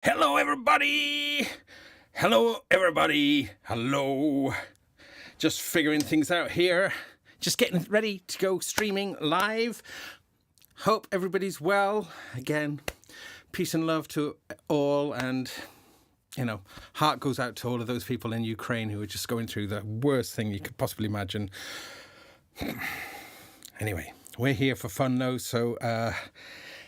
Hello, everybody! Hello, everybody! Hello! Just figuring things out here. Just getting ready to go streaming live. Hope everybody's well. Again, peace and love to all. And, heart goes out to all of those people in Ukraine who are just going through the worst thing you could possibly imagine. Anyway, we're here for fun, though, so...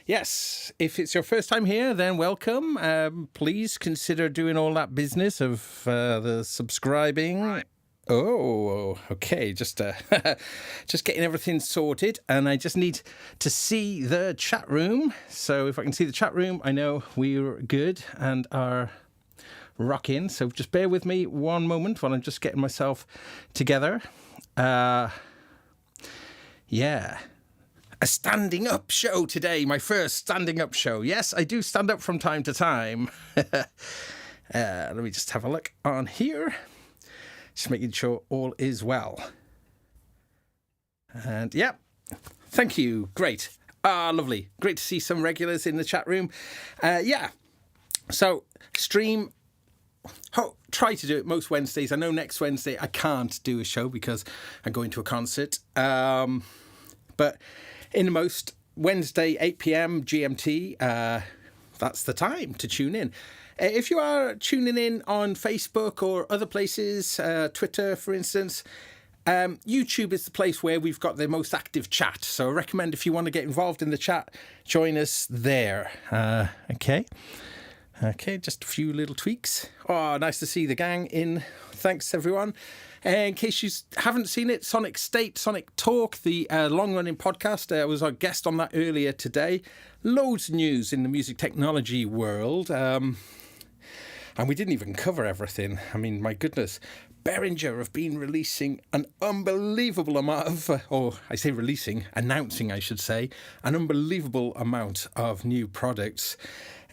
Yes, if it's your first time here, then welcome. Please consider doing all that business of the subscribing. Oh, okay. Just getting everything sorted, and I just need to see the chat room. So if I can see the chat room, I know we're good and are rocking. So just bear with me one moment while I'm just getting myself together. Yeah. A standing up show today, my first standing up show. Yes, I do stand up from time to time. Let me just have a look on here. Just making sure all is well. And yeah, thank you. Great. Lovely. Great to see some regulars in the chat room. So stream. Try to do it most Wednesdays. I know next Wednesday I can't do a show because I'm going to a concert. But in most Wednesday, 8 p.m. GMT, that's the time to tune in. If you are tuning in on Facebook or other places, Twitter, for instance, YouTube is the place where we've got the most active chat. So I recommend if you want to get involved in the chat, join us there. Okay, just a few little tweaks. Oh, nice to see the gang in. Thanks, everyone. In case you haven't seen it, Sonic Talk, the long-running podcast, I was a guest on that earlier today. Loads of news in the music technology world. And we didn't even cover everything. I mean, my goodness. Behringer have been releasing an unbelievable amount of, announcing, I should say, an unbelievable amount of new products.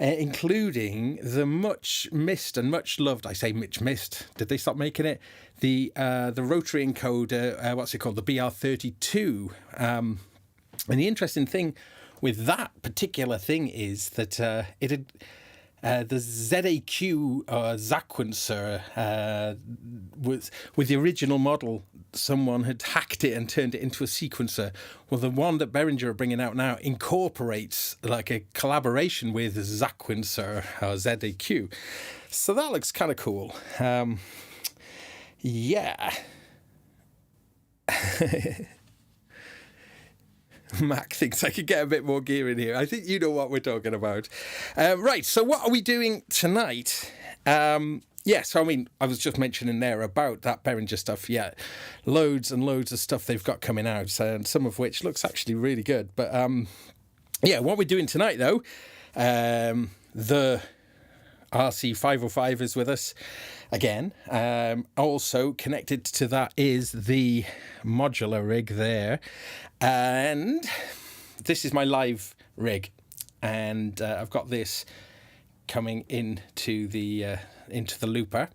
Including the much missed and much loved, I say much missed, did they stop making it? The rotary encoder, what's it called? The BR32. And the interesting thing with that particular thing is that it had... the ZAQ sequencer was with the original model. Someone had hacked it and turned it into a sequencer. Well, the one that Behringer are bringing out now incorporates like a collaboration with sequencer or ZAQ. So that looks kind of cool. Yeah. Mac thinks I could get a bit more gear in here. I think you know what we're talking about. Right, so what are we doing tonight? So, I was just mentioning there about that Behringer stuff. Yeah, loads and loads of stuff they've got coming out, and some of which looks actually really good. But, what we're doing tonight, though, the RC505 is with us again. Also connected to that is the Modular rig there. And this is my live rig. And I've got this coming into the looper.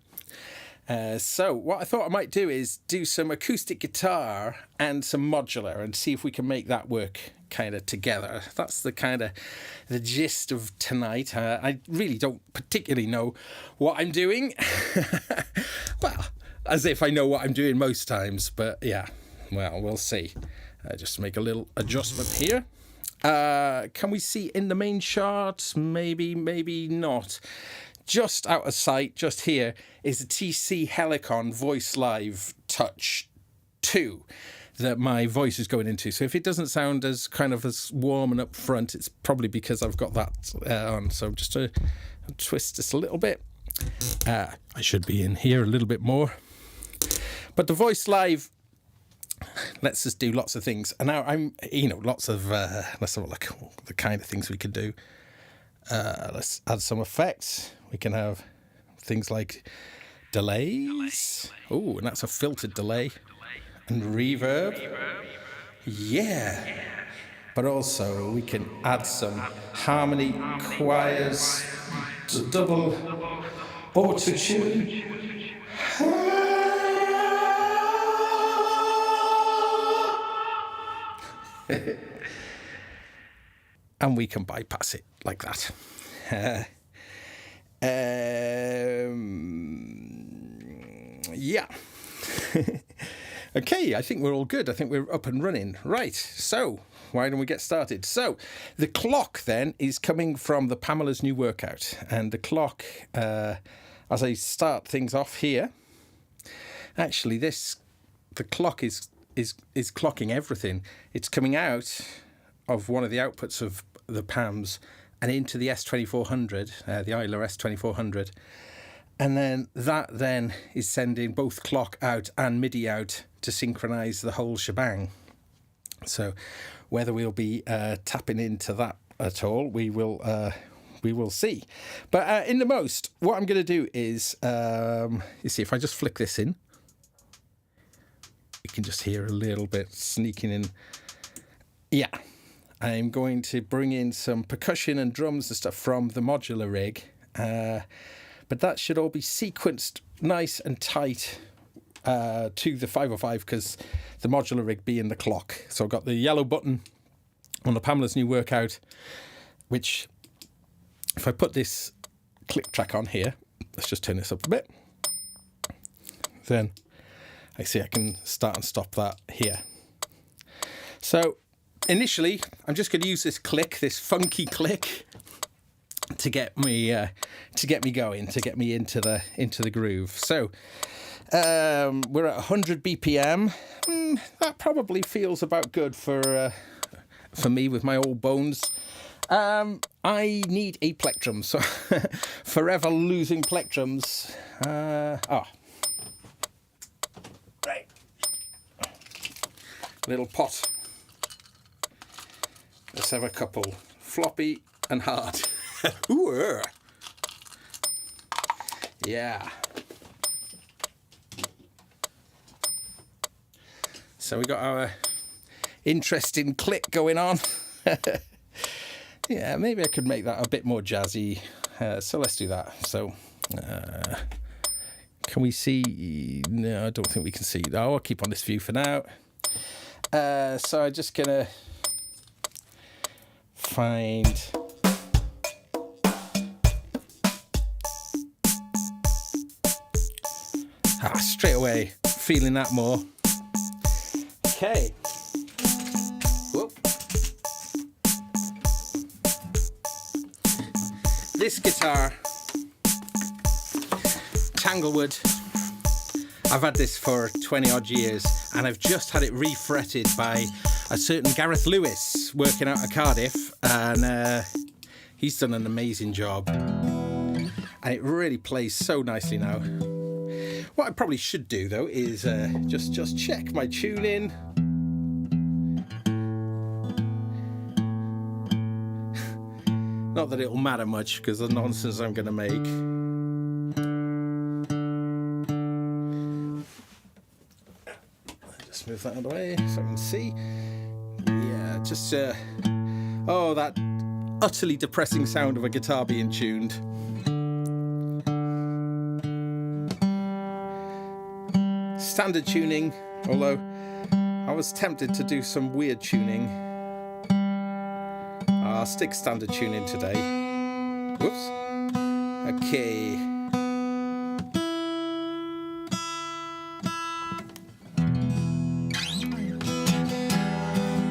So what I thought I might do is do some acoustic guitar and some modular and see if we can make that work kind of together. That's the kind of the gist of tonight. I really don't particularly know what I'm doing. Well, as if I know what I'm doing most times, but yeah, well, we'll see. Just make a little adjustment here. Can we see in the main chart? Maybe not. Just out of sight, just here, is the TC Helicon Voice Live Touch 2 that my voice is going into. So if it doesn't sound as kind of as warm and up front, it's probably because I've got that on. So just to twist this a little bit. I should be in here a little bit more. But the Voice Live lets us do lots of things. And now let's have a look at the kind of things we can do. Let's add some effects. We can have things like delays. Oh, and that's a filtered delay. And reverb. Yeah. But also we can add some harmony choirs, double auto-tune. And we can bypass it like that. Yeah. Okay, I think we're all good. I think we're up and running. Right, so why don't we get started? So the clock then is coming from the Pamela's new workout. And the clock, as I start things off here, actually the clock is clocking everything. It's coming out of one of the outputs of the PAMs and into the S2400, the Euler S2400. And then that then is sending both clock out and MIDI out to synchronize the whole shebang. So whether we'll be tapping into that at all, we will see. But in the most, what I'm going to do is, you see, if I just flick this in, you can just hear a little bit sneaking in. Yeah, I'm going to bring in some percussion and drums and stuff from the Modular rig. But that should all be sequenced nice and tight to the 505 because the Modular rig being the clock. So I've got the yellow button on the Pamela's new workout, which if I put this click track on here, let's just turn this up a bit. Then I see I can start and stop that here. So initially, I'm just going to use this click, this funky click, to get me going, to get me into the groove. So we're at 100 BPM. That probably feels about good for me with my old bones. I need a plectrum, so forever losing plectrums. Right, little pot. Let's have a couple, floppy and hard. Ooh, yeah. So we got our interesting click going on. Yeah, maybe I could make that a bit more jazzy. So let's do that. So can we see? No, I don't think we can see. No, I'll keep on this view for now. So I'm just gonna find. Straight away, feeling that more. Okay. Whoop. This guitar, Tanglewood, I've had this for 20 odd years and I've just had it refretted by a certain Gareth Lewis working out of Cardiff, and he's done an amazing job and it really plays so nicely now. What I probably should do though is just check my tuning. Not that it'll matter much because of the nonsense I'm going to make. Just move that out of the way so I can see. Yeah, just oh, that utterly depressing sound of a guitar being tuned. Standard tuning, although I was tempted to do some weird tuning. I'll stick standard tuning today. Whoops. Okay.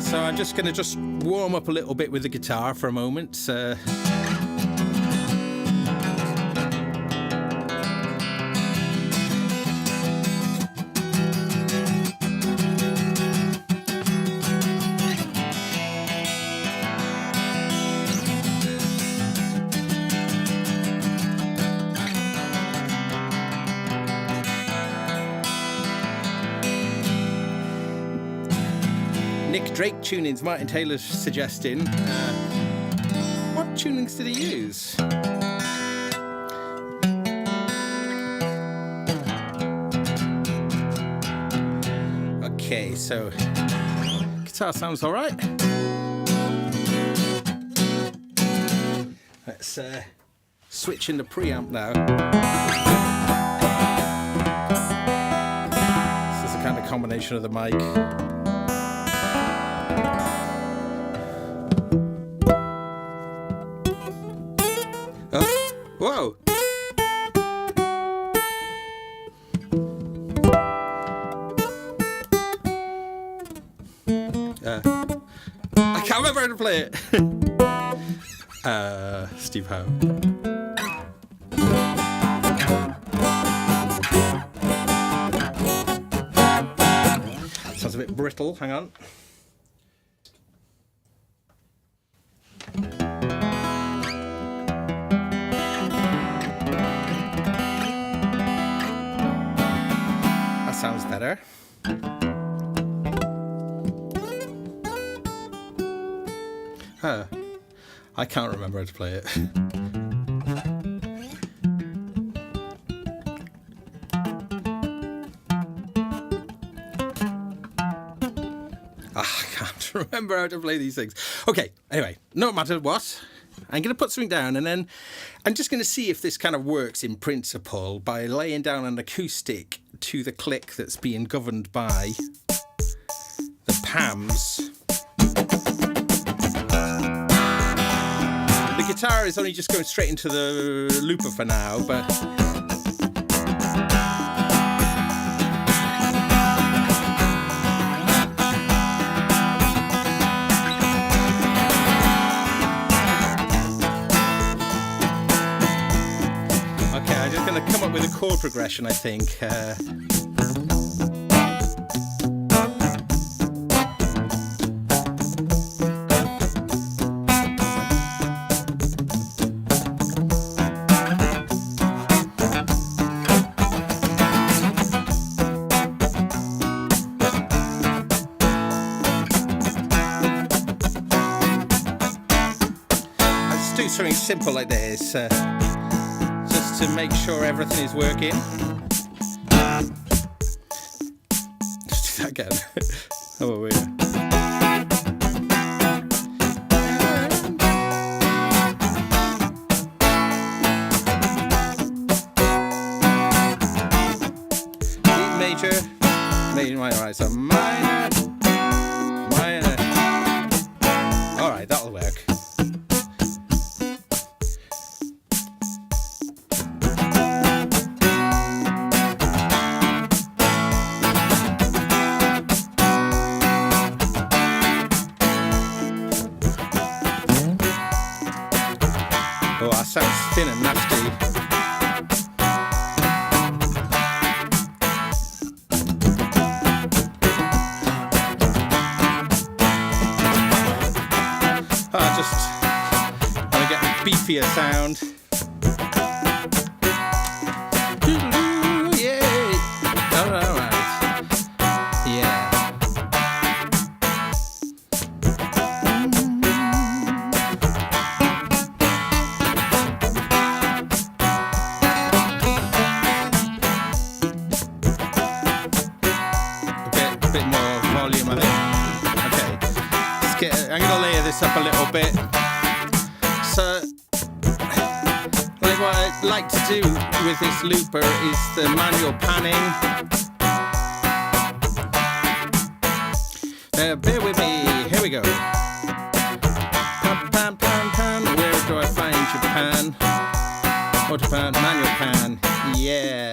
So I'm just going to warm up a little bit with the guitar for a moment. Nick Drake tunings, Martin Taylor's suggesting. What tunings did he use? Okay, so guitar sounds all right. Let's switch in the preamp now. This is a kind of combination of the mic. Whoa! can't remember how to play it. Steve Howe. Sounds a bit brittle. Hang on. That sounds better. I can't remember how to play it. I can't remember how to play these things. Okay, anyway, no matter what, I'm going to put something down and then I'm just going to see if this kind of works in principle by laying down an acoustic to the click that's being governed by the PAMs. The guitar is only just going straight into the looper for now, but okay, I'm just going to come up with a chord progression, I think. Something simple like this, just to make sure everything is working. Let's do that again. Oh, wait. E major, minor, right, so minor, minor. All right, that'll work. Oh, that sounds thin and nasty. Just want to get a beefier sound. Yeah. All right. Yeah. Bit more volume, I think. Okay, I'm going to layer this up a little bit. So, like what I like to do with this looper is the manual panning. Bear with me. Here we go. Pan, pan, pan, pan. Where do I find Japan? Auto pan, manual pan. Yeah.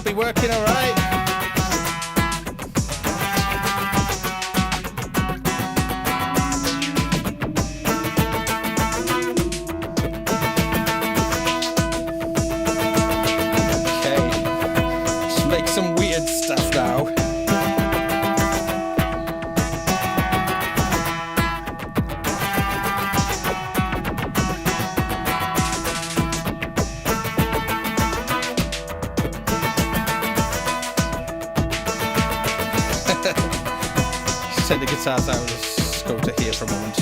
be working all right. Make some weird stuff now. Take the guitars out, let's go to here for a moment.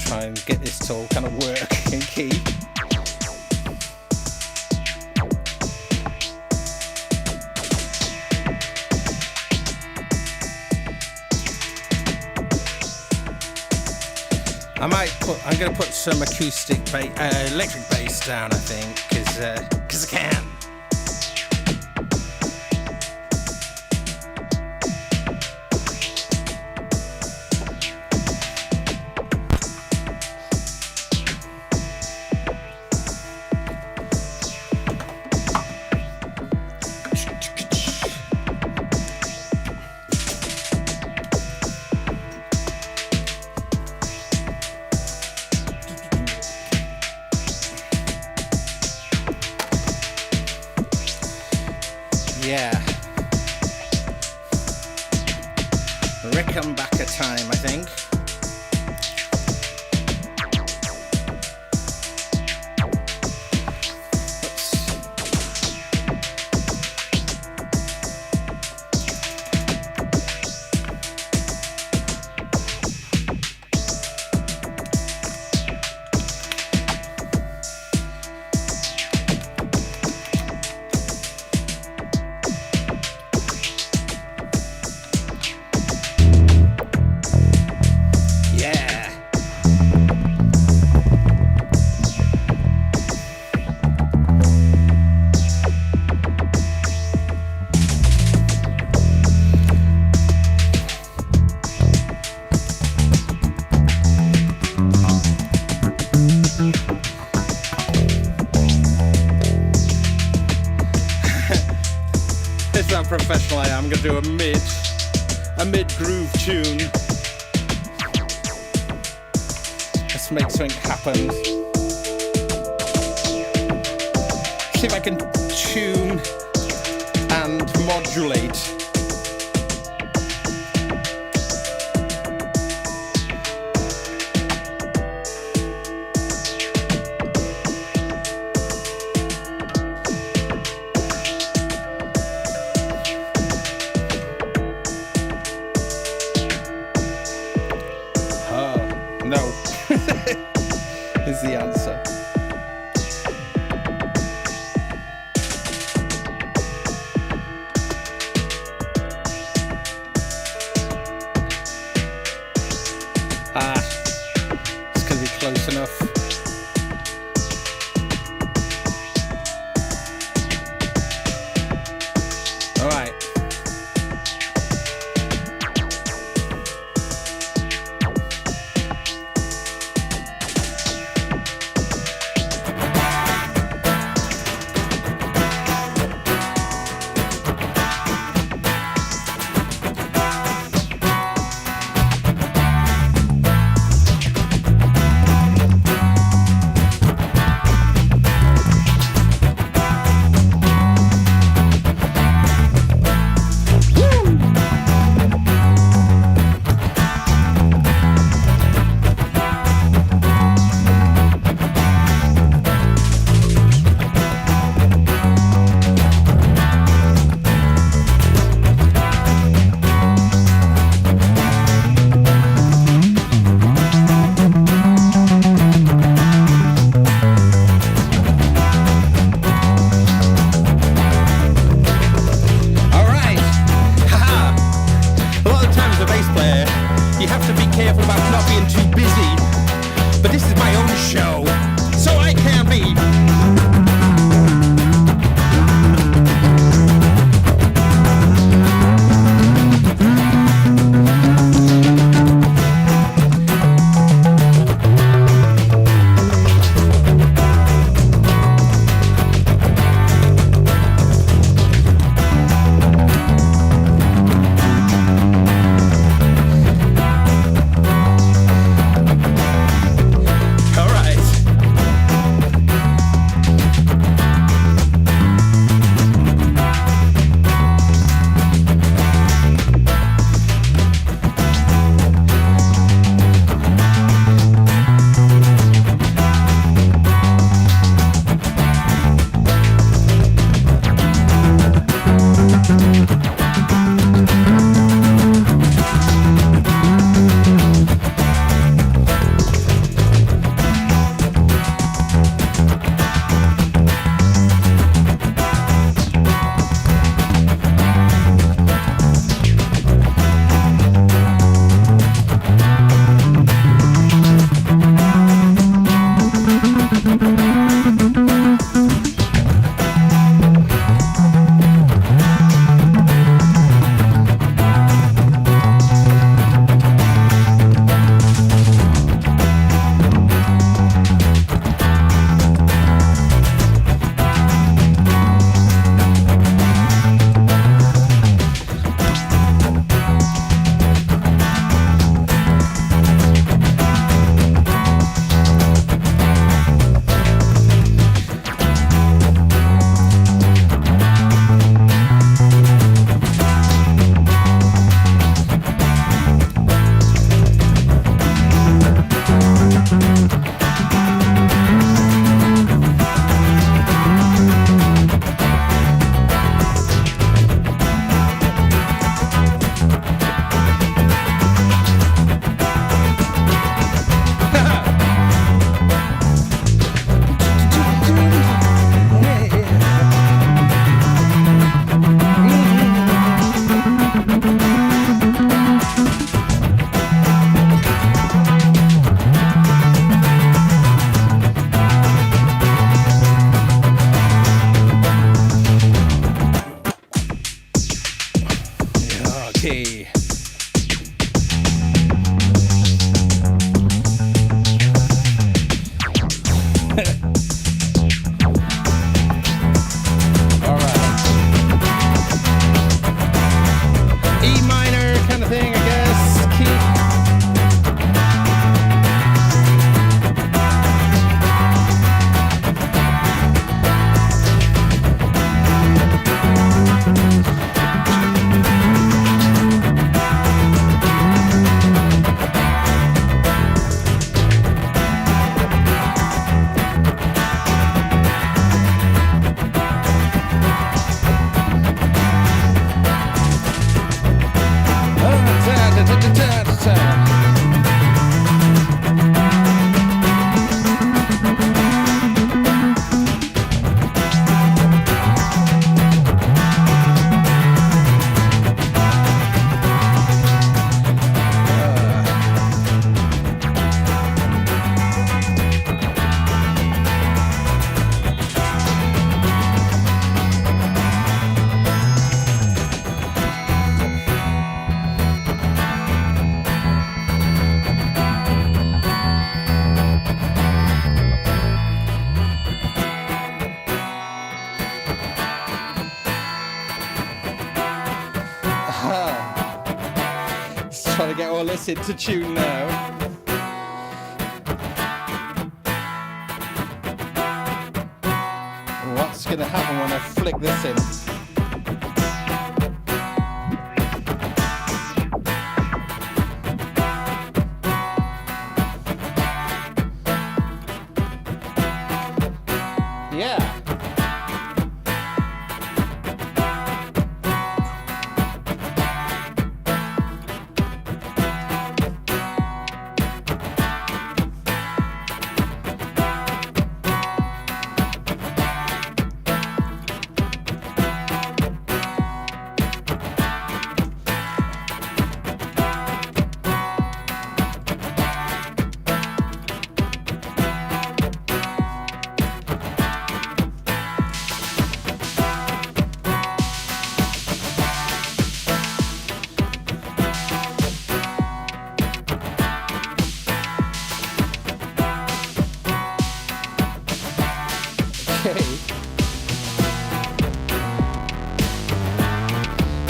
Try and get this to all kind of work in key. I'm going to put some acoustic electric bass down, I think, because I can. Yeah. Reckon back a time, I think. That's how professional I am. I'm going to do a mid groove tune. Let's make something happen. See if I can tune and modulate. No, is the answer. key. Trying to get all this into tune now. What's going to happen when I flick this in? Yeah.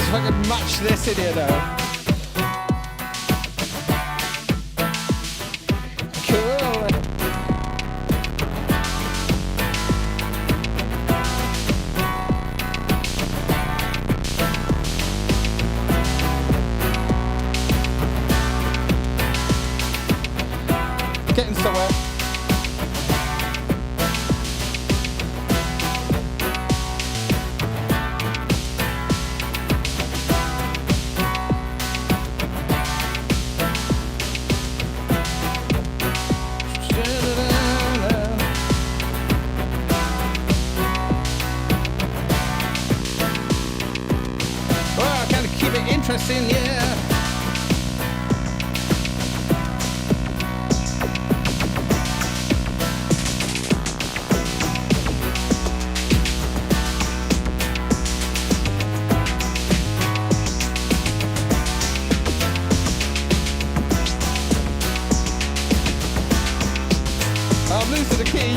If I could match this in here though. Cool. Getting somewhere. Interesting, yeah. I'm losing the key.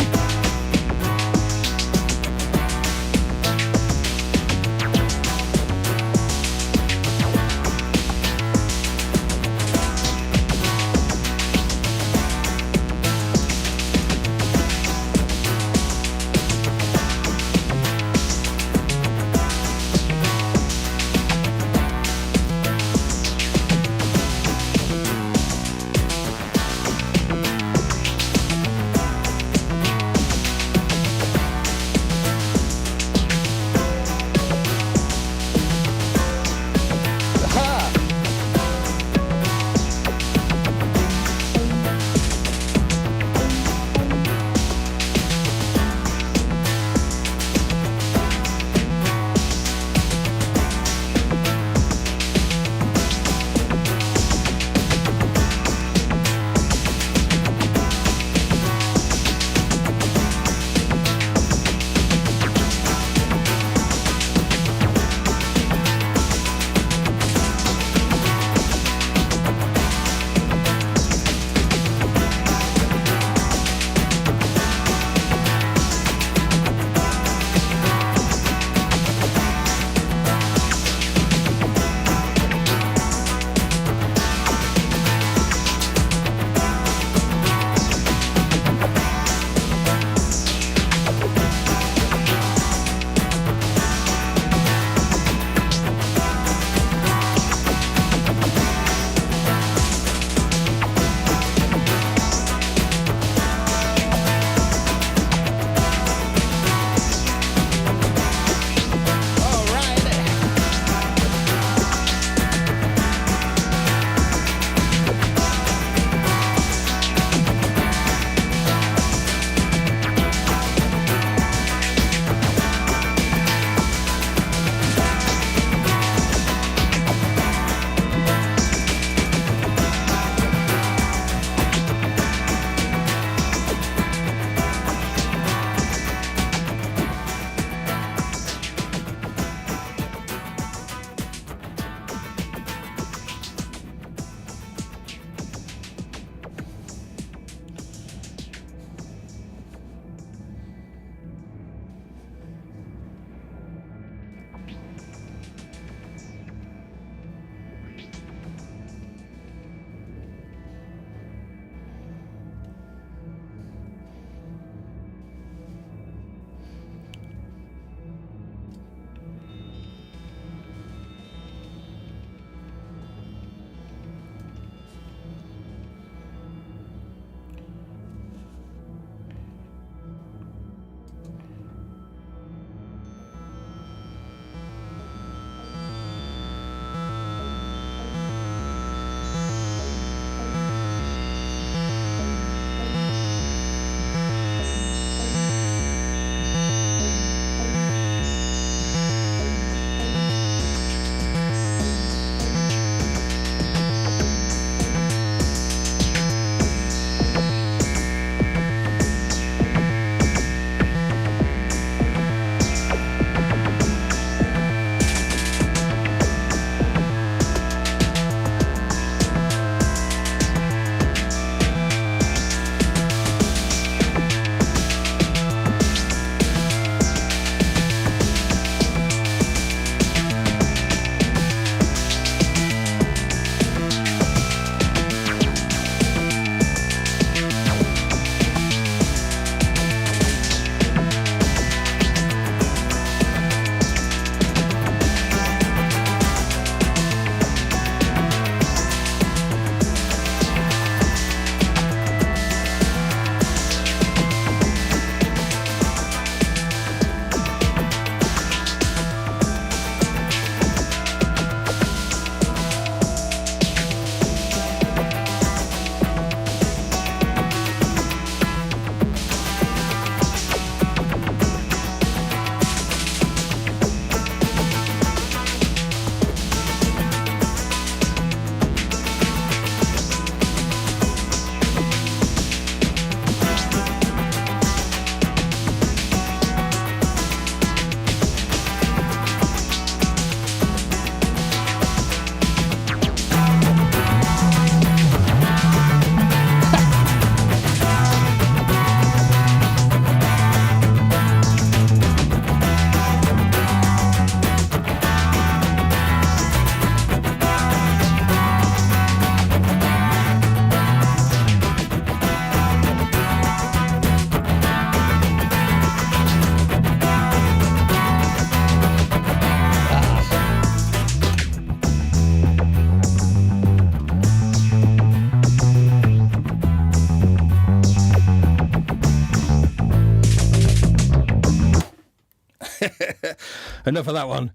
enough of that one.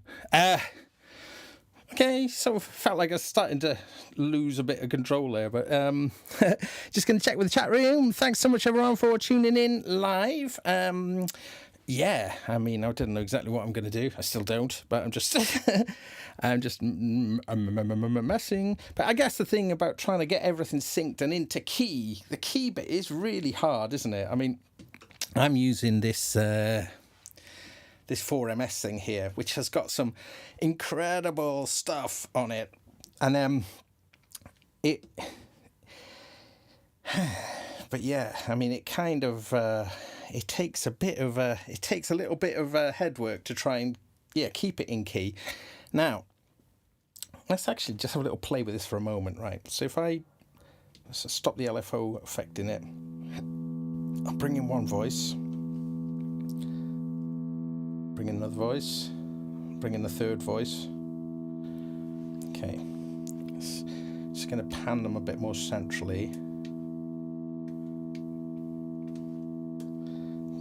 Okay, sort of felt like I was starting to lose a bit of control there, but just going to check with the chat room. Thanks so much, everyone, for tuning in live. Yeah, I mean, I don't know exactly what I'm going to do. I still don't, but I'm just messing. But I guess the thing about trying to get everything synced and into key, the key bit is really hard, isn't it? I mean, I'm using this 4MS thing here, which has got some incredible stuff on it, and but yeah, I mean, it kind of it takes a little bit of headwork to try and keep it in key. Now, let's actually just have a little play with this for a moment, right? So if let's stop the LFO effect in it, I'll bring in one voice. Bring in another voice, bring in the third voice. Okay, just going to pan them a bit more centrally.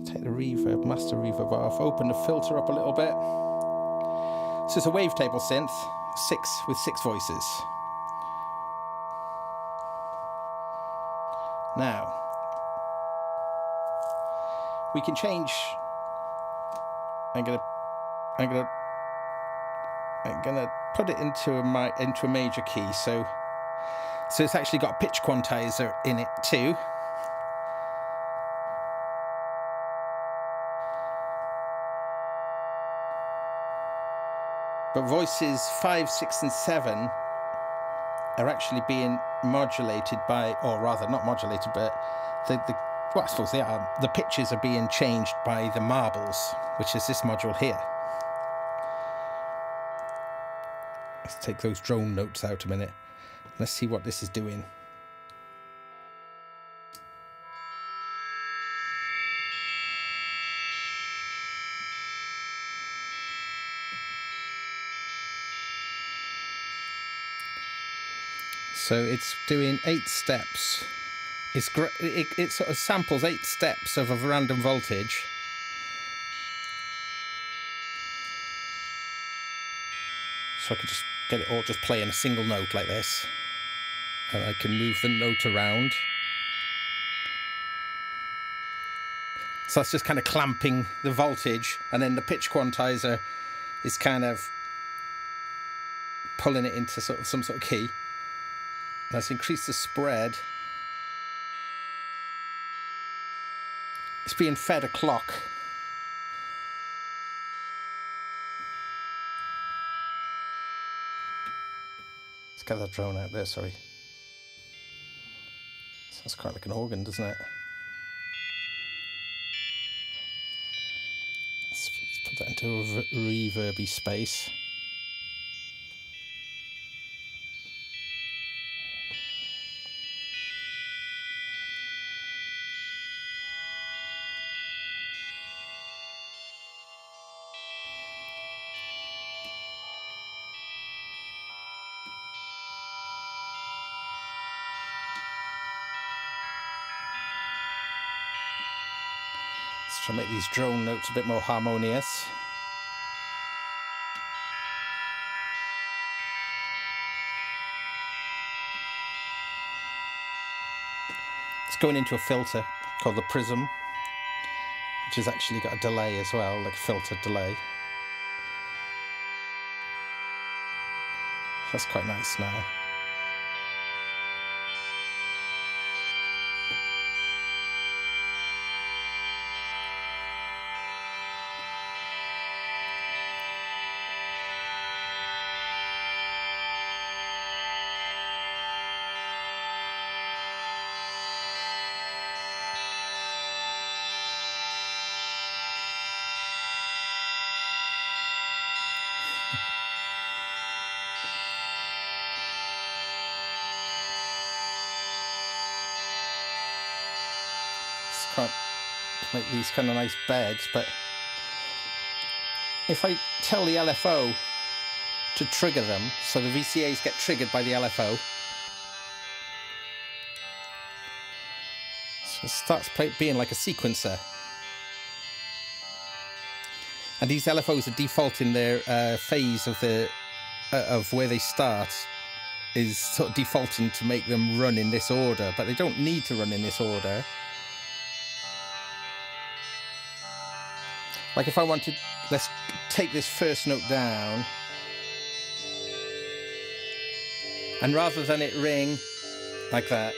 Take the reverb, master reverb off, open the filter up a little bit. So it's a wavetable synth, with six voices. Now, we can change. I'm gonna put it into a major key. So it's actually got a pitch quantizer in it too. But voices 5, 6, and 7 are actually being modulated by, or rather not modulated, but well, I suppose they are. The pitches are being changed by the marbles, which is this module here. Let's take those drone notes out a minute. Let's see what this is doing. So it's doing 8 steps. It sort of samples 8 steps of a random voltage. So I could just get it all just playing a single note like this. And I can move the note around. So that's just kind of clamping the voltage, and then the pitch quantizer is kind of pulling it into some sort of key. Let's increase the spread. It's being fed a clock. Let's get that drone out there, sorry. Sounds quite like an organ, doesn't it? Let's put that into a reverby space. Let's try and make these drone notes a bit more harmonious. It's going into a filter called the Prism, which has actually got a delay as well, like a filter delay. That's quite nice now. Can't make these kind of nice beds, but if I tell the LFO to trigger them, so the VCAs get triggered by the LFO, so it starts being like a sequencer. And these LFOs are defaulting their phase of where they start is sort of defaulting to make them run in this order, but they don't need to run in this order. Like if I wanted, let's take this first note down, and rather than it ring like that,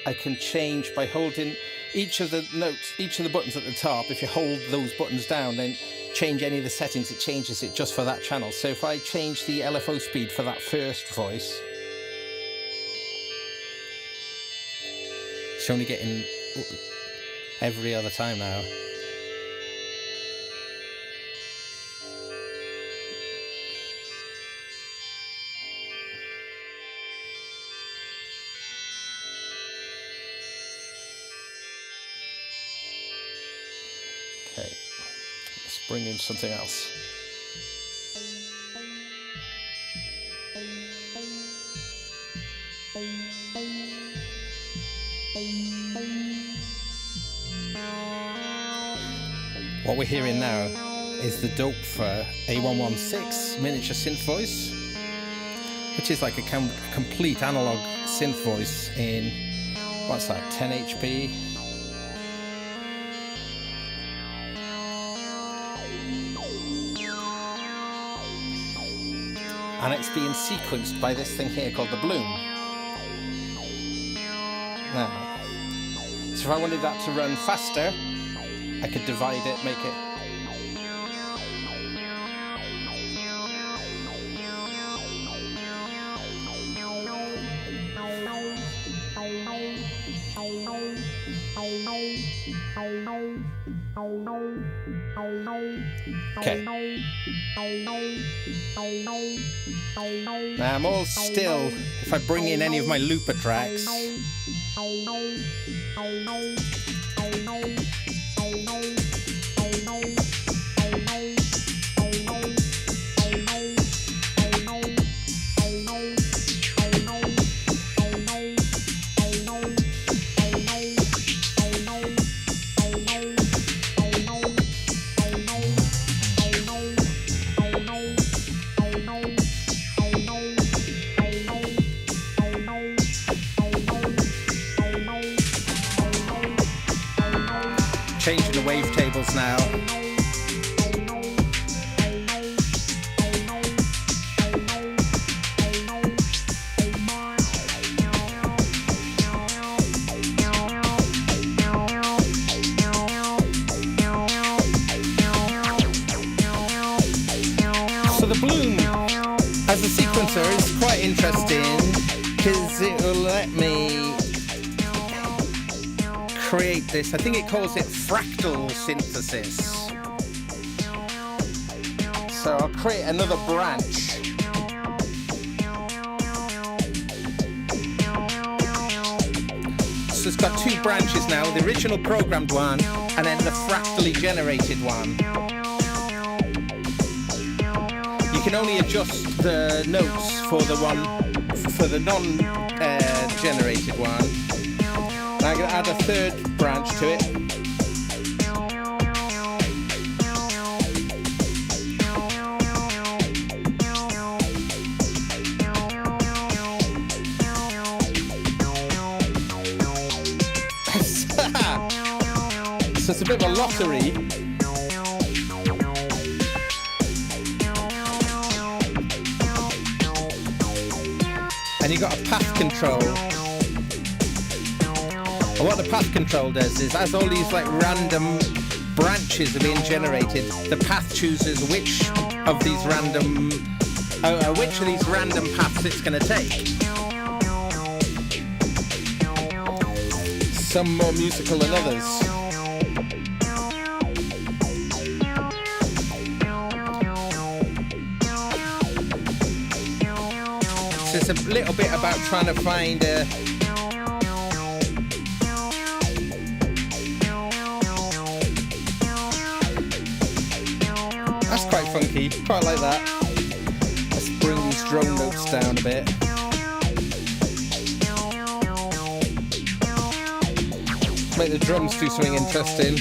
I can change by holding each of the notes, each of the buttons at the top. If you hold those buttons down, then change any of the settings, it changes it just for that channel. So if I change the LFO speed for that first voice, it's only getting every other time now. Okay, let's bring in something else. What we're hearing now is the dope for A116 miniature synth voice, which is like a complete analog synth voice in, what's that, 10 HP? And it's being sequenced by this thing here called the bloom. Now, so if I wanted that to run faster, I could divide it, make it. Okay. Now I'm all still, if I bring in any of my looper tracks, changing the wavetables now. So the bloom as a sequencer is quite interesting because it will let me create this, I think it calls it fractal synthesis. So I'll create another branch. So it's got two branches now, the original programmed one and then the fractally generated one. You can only adjust the notes for the non-generated one. I'm going to add a third branch to it. So it's a bit of a lottery. And you've got a path control. And what the path control does is, as all these like random branches are being generated, the path chooses which of these random paths it's going to take. Some more musical than others. So it's a little bit about trying to find a quite funky, quite like that. Let's bring these drone notes down a bit. Make the drums do something interesting.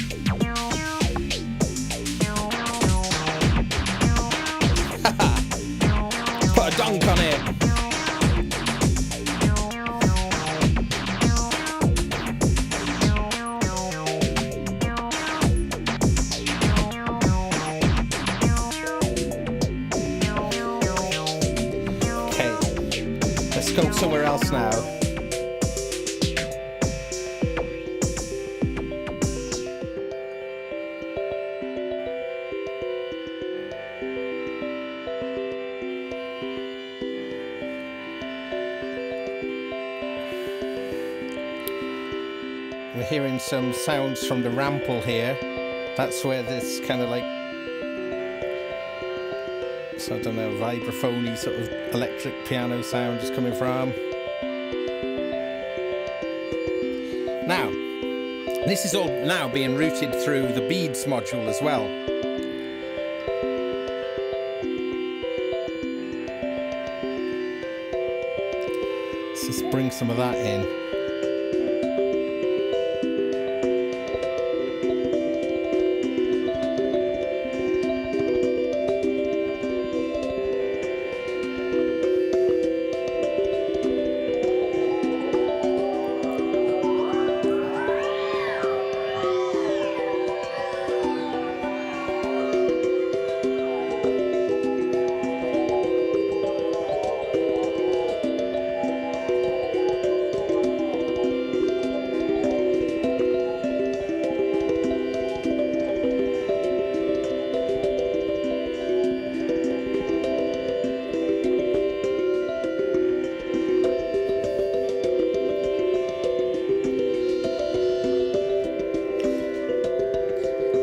go somewhere else now. We're hearing some sounds from the rample here. That's where this kind of like, so I don't know, vibraphony sort of electric piano sound is coming from. Now, this is all now being routed through the beads module as well. Let's just bring some of that in.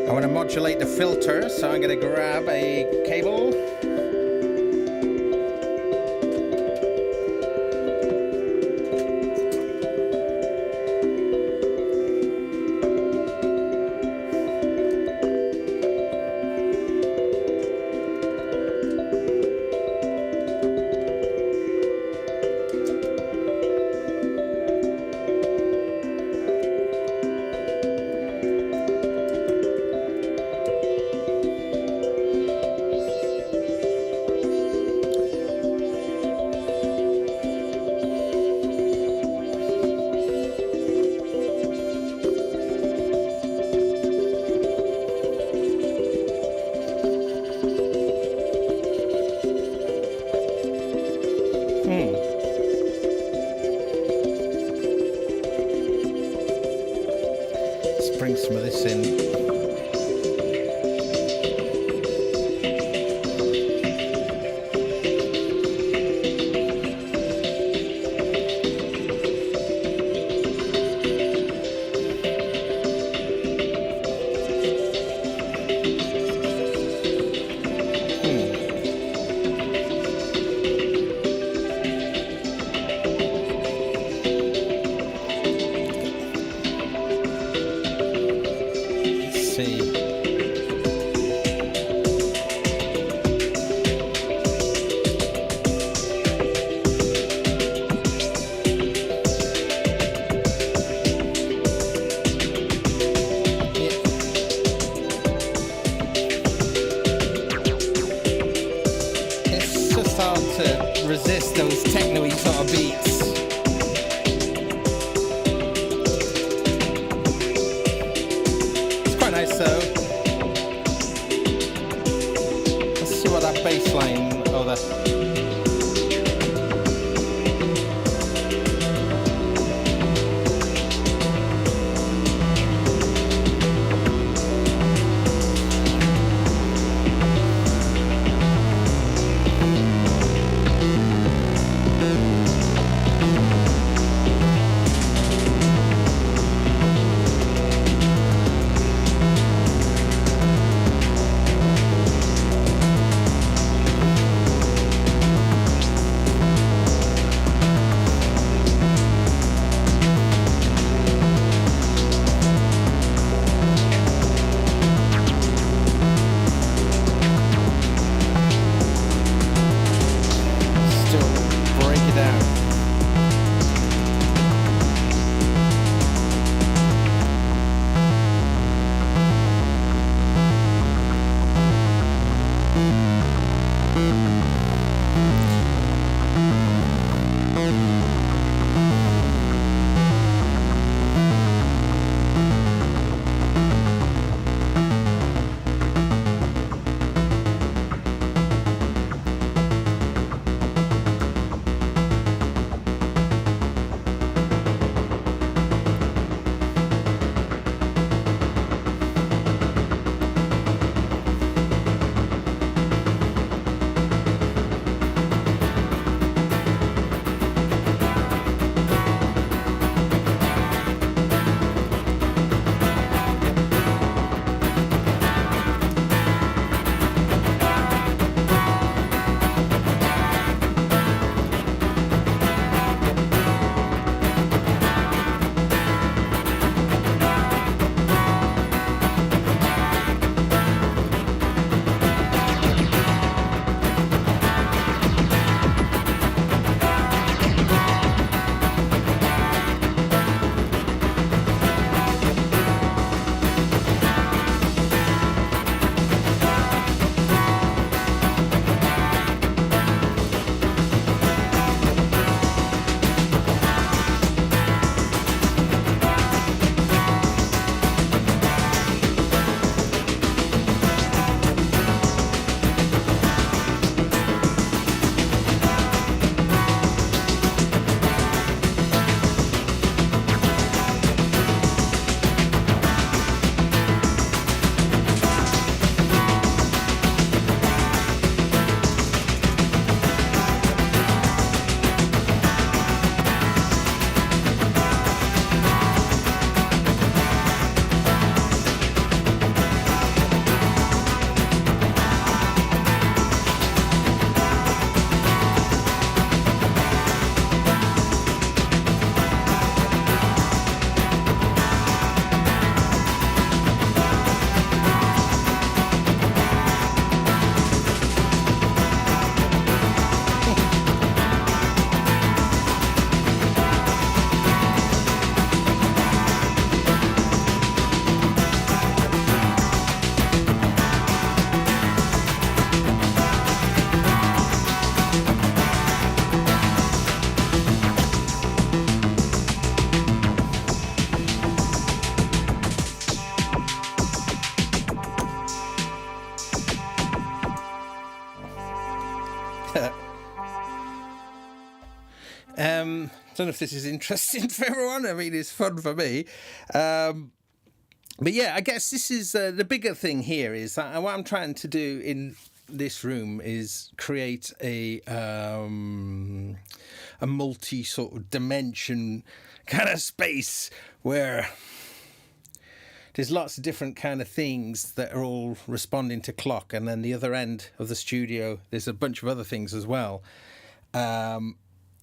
I want to modulate the filter, so I'm going to grab a cable. Let's bring some of this in. Resist those techno-y sort of beats. It's quite nice though. Let's see what that bass line, oh that. Don't know if this is interesting for everyone. I mean, it's fun for me. But yeah, I guess this is the bigger thing here is that what I'm trying to do in this room is create a multi sort of dimension kind of space where there's lots of different kind of things that are all responding to clock, and then the other end of the studio there's a bunch of other things as well, and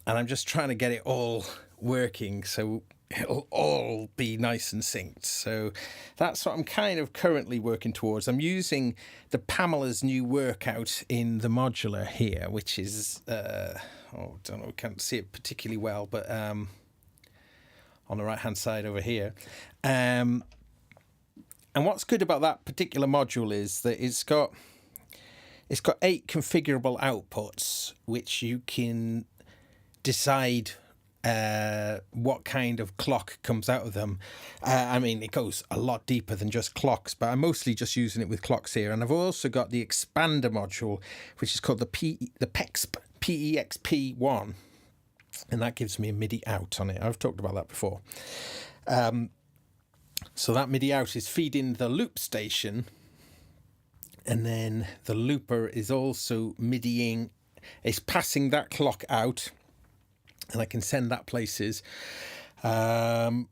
I'm just trying to get it all working so it'll all be nice and synced. So that's what I'm kind of currently working towards. I'm using the Pamela's new workout in the Modular here, which is I don't know, can't see it particularly well, but on the right hand side over here. And what's good about that particular module is that it's got 8 configurable outputs, which you can decide what kind of clock comes out of them. I mean, it goes a lot deeper than just clocks, but I'm mostly just using it with clocks here. And I've also got the expander module, which is called the PEXP1, and that gives me a MIDI out on it. I've talked about that before. So that MIDI out is feeding the loop station, and then the looper is also MIDIing. It's passing that clock out, and I can send that places. So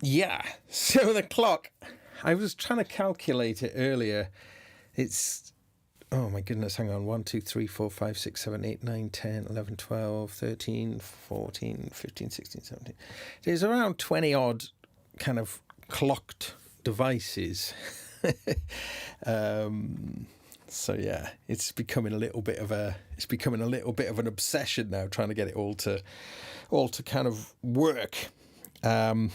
the clock, I was trying to calculate it earlier. It's, oh my goodness, hang on. 1, 2, 3, 4, 5, 6, 7, 8, 9, 10, 11, 12, 13, 14, 15, 16, 17. There's around 20 odd kind of clocked devices. So yeah, it's becoming a little bit of an obsession now, trying to get it all to kind of work. I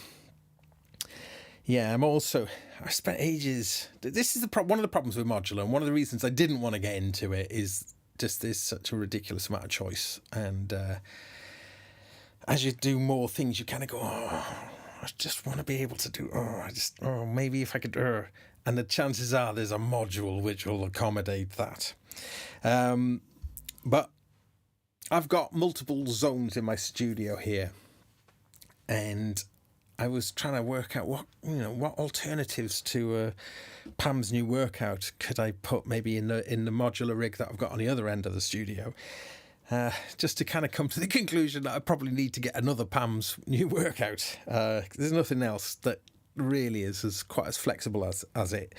spent ages. This is one of the problems with Modular, and one of the reasons I didn't want to get into it is just there's such a ridiculous amount of choice, and as you do more things, you kind of go, I just want to be able to do, maybe if I could, and the chances are there's a module which will accommodate that. But I've got multiple zones in my studio here, and I was trying to work out what alternatives to Pam's new workout could I put maybe in the modular rig that I've got on the other end of the studio. Just to kind of come to the conclusion that I probably need to get another Pam's new workout. There's nothing else that really is quite as flexible as it.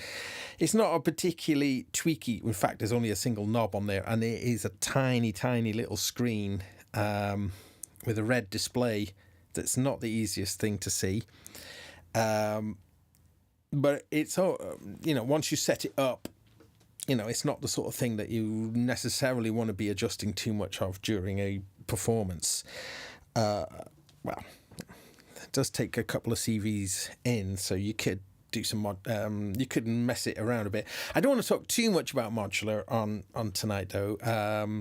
It's not a particularly tweaky. In fact, there's only a single knob on there, and it is a tiny, tiny little screen with a red display. That's not the easiest thing to see. But it's once you set it up, it's not the sort of thing that you necessarily want to be adjusting too much of during a performance. It does take a couple of CVs in, so you could do some you could mess it around a bit. I don't want to talk too much about Modular on tonight, though,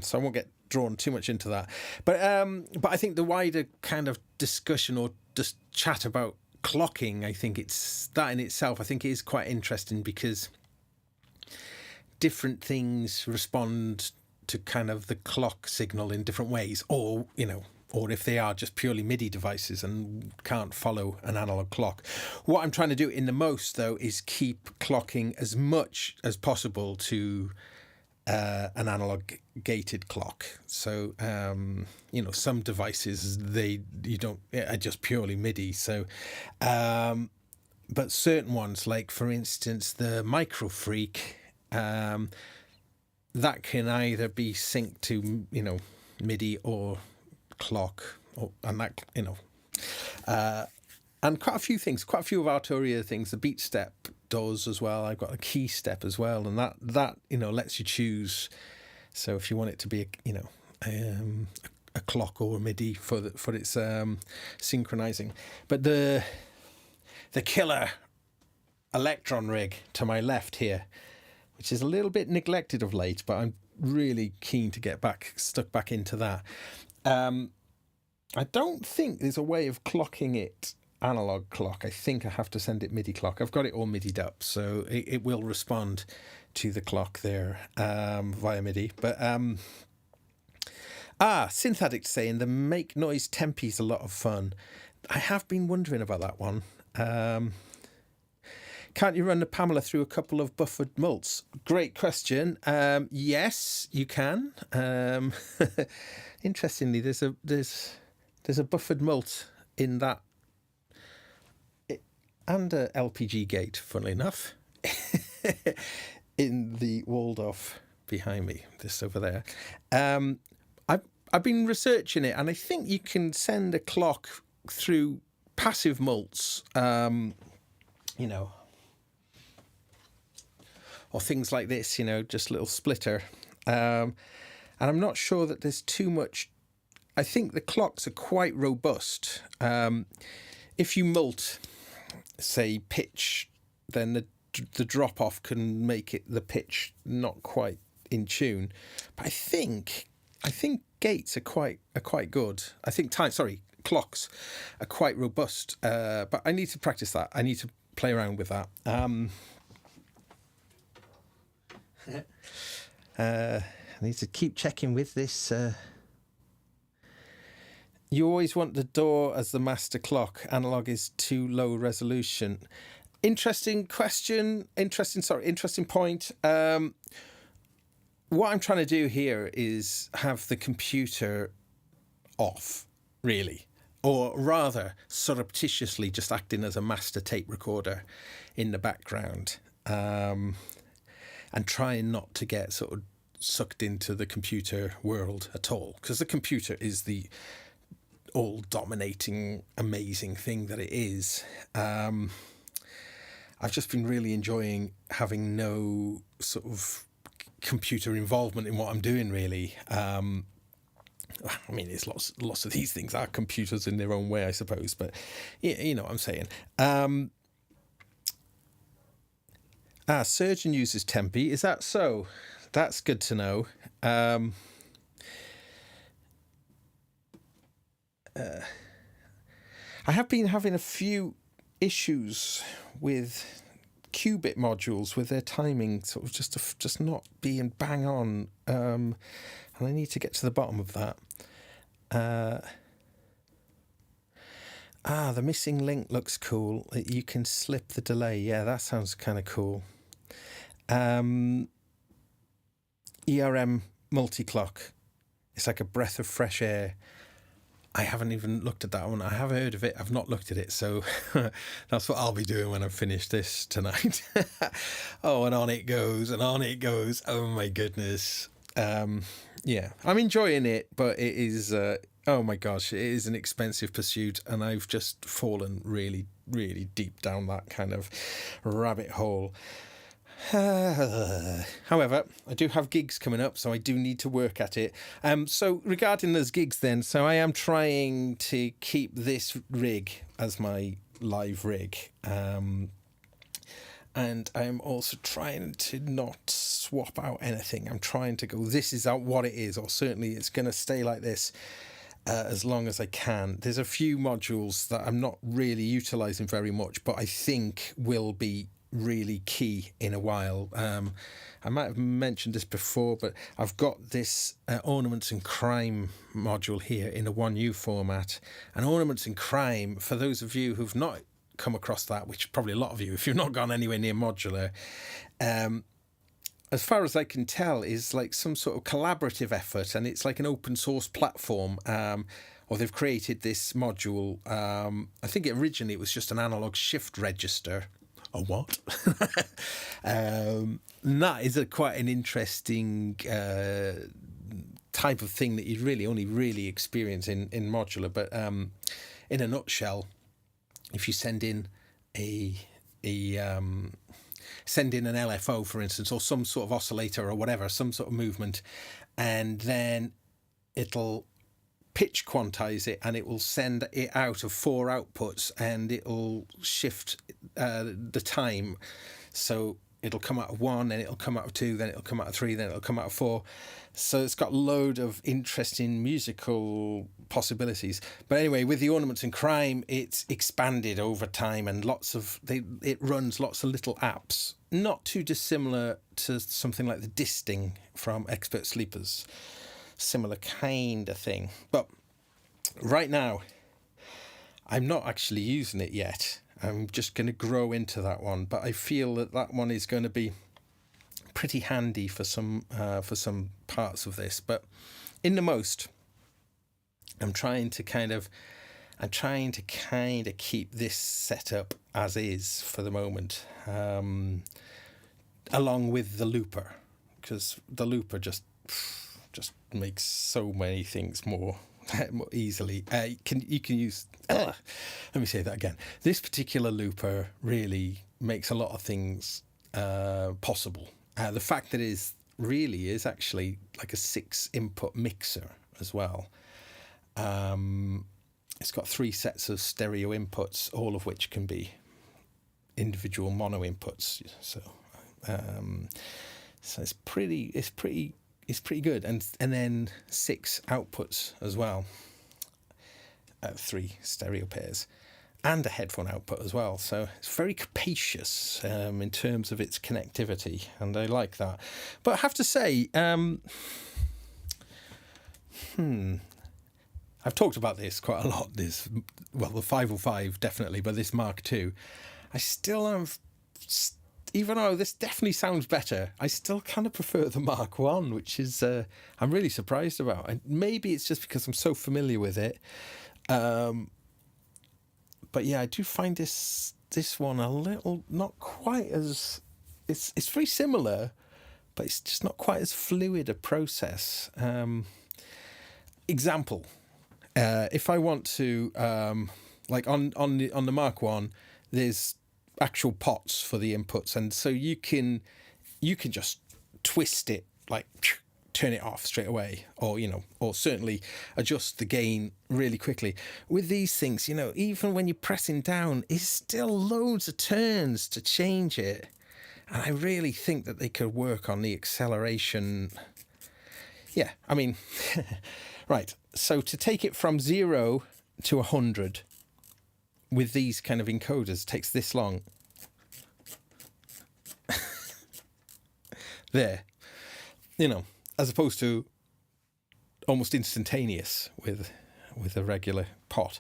so I won't get drawn too much into that. But I think the wider kind of discussion or just chat about clocking, I think it's that in itself, I think it is quite interesting because different things respond to kind of the clock signal in different ways, or if they are just purely MIDI devices and can't follow an analog clock. What I'm trying to do in the most, though, is keep clocking as much as possible to an analog gated clock. So, some devices, are just purely MIDI. So, but certain ones, like for instance, the Micro Freak, that can either be synced to, MIDI or clock, and quite a few things, quite a few of Arturia things. The beat step does as well. I've got a key step as well, and that lets you choose. So if you want it to be a clock or a MIDI for its synchronizing, but the killer Electron rig to my left here, which is a little bit neglected of late, but I'm really keen to get stuck back into that. I don't think there's a way of clocking it analog clock. I think I have to send it MIDI clock. I've got it all MIDI'd up, so it will respond to the clock there via MIDI. But Synth Addict saying the make noise tempi's a lot of fun. I have been wondering about that one. Can't you run the Pamela through a couple of buffered mults? Great question. Yes, you can. Interestingly, there's a buffered mult in that, and a LPG gate, funnily enough, in the Waldorf behind me, this over there. I've been researching it, and I think you can send a clock through passive mults, or things like this, just a little splitter. And I'm not sure that there's too much. I think the clocks are quite robust. If you mult, say, pitch, then the drop off can make the pitch not quite in tune. But I think gates are quite good. I think clocks are quite robust. But I need to practice that. I need to play around with that. I need to keep checking with this. You always want the DAW as the master clock. Analog is too low resolution. Interesting question. Interesting point. What I'm trying to do here is have the computer off, really. Or rather, surreptitiously just acting as a master tape recorder in the background. And trying not to get sort of sucked into the computer world at all. Because the computer is the all-dominating, amazing thing that it is. I've just been really enjoying having no sort of computer involvement in what I'm doing, really. I mean, it's lots of these things are computers in their own way, I suppose. But you know what I'm saying. Surgeon uses Tempe. Is that so? That's good to know. I have been having a few issues with qubit modules with their timing sort of just not being bang on, and I need to get to the bottom of that. The missing link looks cool. You can slip the delay. Yeah, that sounds kind of cool. ERM multi-clock. It's like a breath of fresh air. I haven't even looked at that one. I have heard of it. I've not looked at it. So that's what I'll be doing when I finish this tonight. Oh, and on it goes, and on it goes. Oh, my goodness. Yeah, I'm enjoying it, but it is, oh, my gosh, it is an expensive pursuit. And I've just fallen really, really deep down that kind of rabbit hole. However, I do have gigs coming up, so I do need to work at it. So regarding those gigs then, so I am trying to keep this rig as my live rig. And I'm also trying to not swap out anything. I'm trying to go, this is what it is, or certainly it's going to stay like this as long as I can. There's a few modules that I'm not really utilising very much, but I think will be really key in a while. I might have mentioned this before, but I've got this Ornaments and Crime module here in a 1U format. And Ornaments and Crime, for those of you who've not come across that, which probably a lot of you, if you've not gone anywhere near Modular, as far as I can tell, is like some sort of collaborative effort, and it's like an open source platform. Or they've created this module. I think originally it was just an analog shift register. A what? That is quite an interesting type of thing that you'd only really experience in Modular. But in a nutshell, if you send in send in an LFO, for instance, or some sort of oscillator or whatever, some sort of movement, and then it'll pitch quantize it, and it will send it out of 4 outputs, and it'll shift the time. So it'll come out of 1, then it'll come out of 2, then it'll come out of 3, then it'll come out of 4. So it's got a load of interesting musical possibilities. But anyway, with the Ornaments and Crime, it's expanded over time, and it runs lots of little apps, not too dissimilar to something like the Disting from Expert Sleepers. similar kind of thing. But right now, I'm not actually using it yet. I'm just going to grow into that one, but I feel that one is going to be pretty handy for some parts of this. But in the most, I'm trying to kind of keep this setup as is for the moment, along with the looper, because the looper just makes so many things more easily. You can use. Let me say that again. This particular looper really makes a lot of things possible. The fact that it is actually like a 6-input mixer as well. It's got 3 sets of stereo inputs, all of which can be individual mono inputs. So it's pretty good, and then 6 outputs as well, 3 stereo pairs, and a headphone output as well. So it's very capacious in terms of its connectivity, and I like that. But I have to say, I've talked about this quite a lot. The 505 definitely, but this Mark II, I still have. Even though this definitely sounds better, I still kind of prefer the Mark I, which is I'm really surprised about. And maybe it's just because I'm so familiar with it. But yeah, I do find this one a little not quite as. It's very similar, but it's just not quite as fluid a process. Example: if I want to, like on the Mark I, there's actual pots for the inputs, and so you can just twist it, like turn it off straight away, or certainly adjust the gain really quickly. With these things, even when you're pressing down, it's still loads of turns to change it, and I really think that they could work on the acceleration. Yeah, I mean, right. So to take it from 0 to 100 with these kind of encoders takes this long. There, as opposed to almost instantaneous with a regular pot.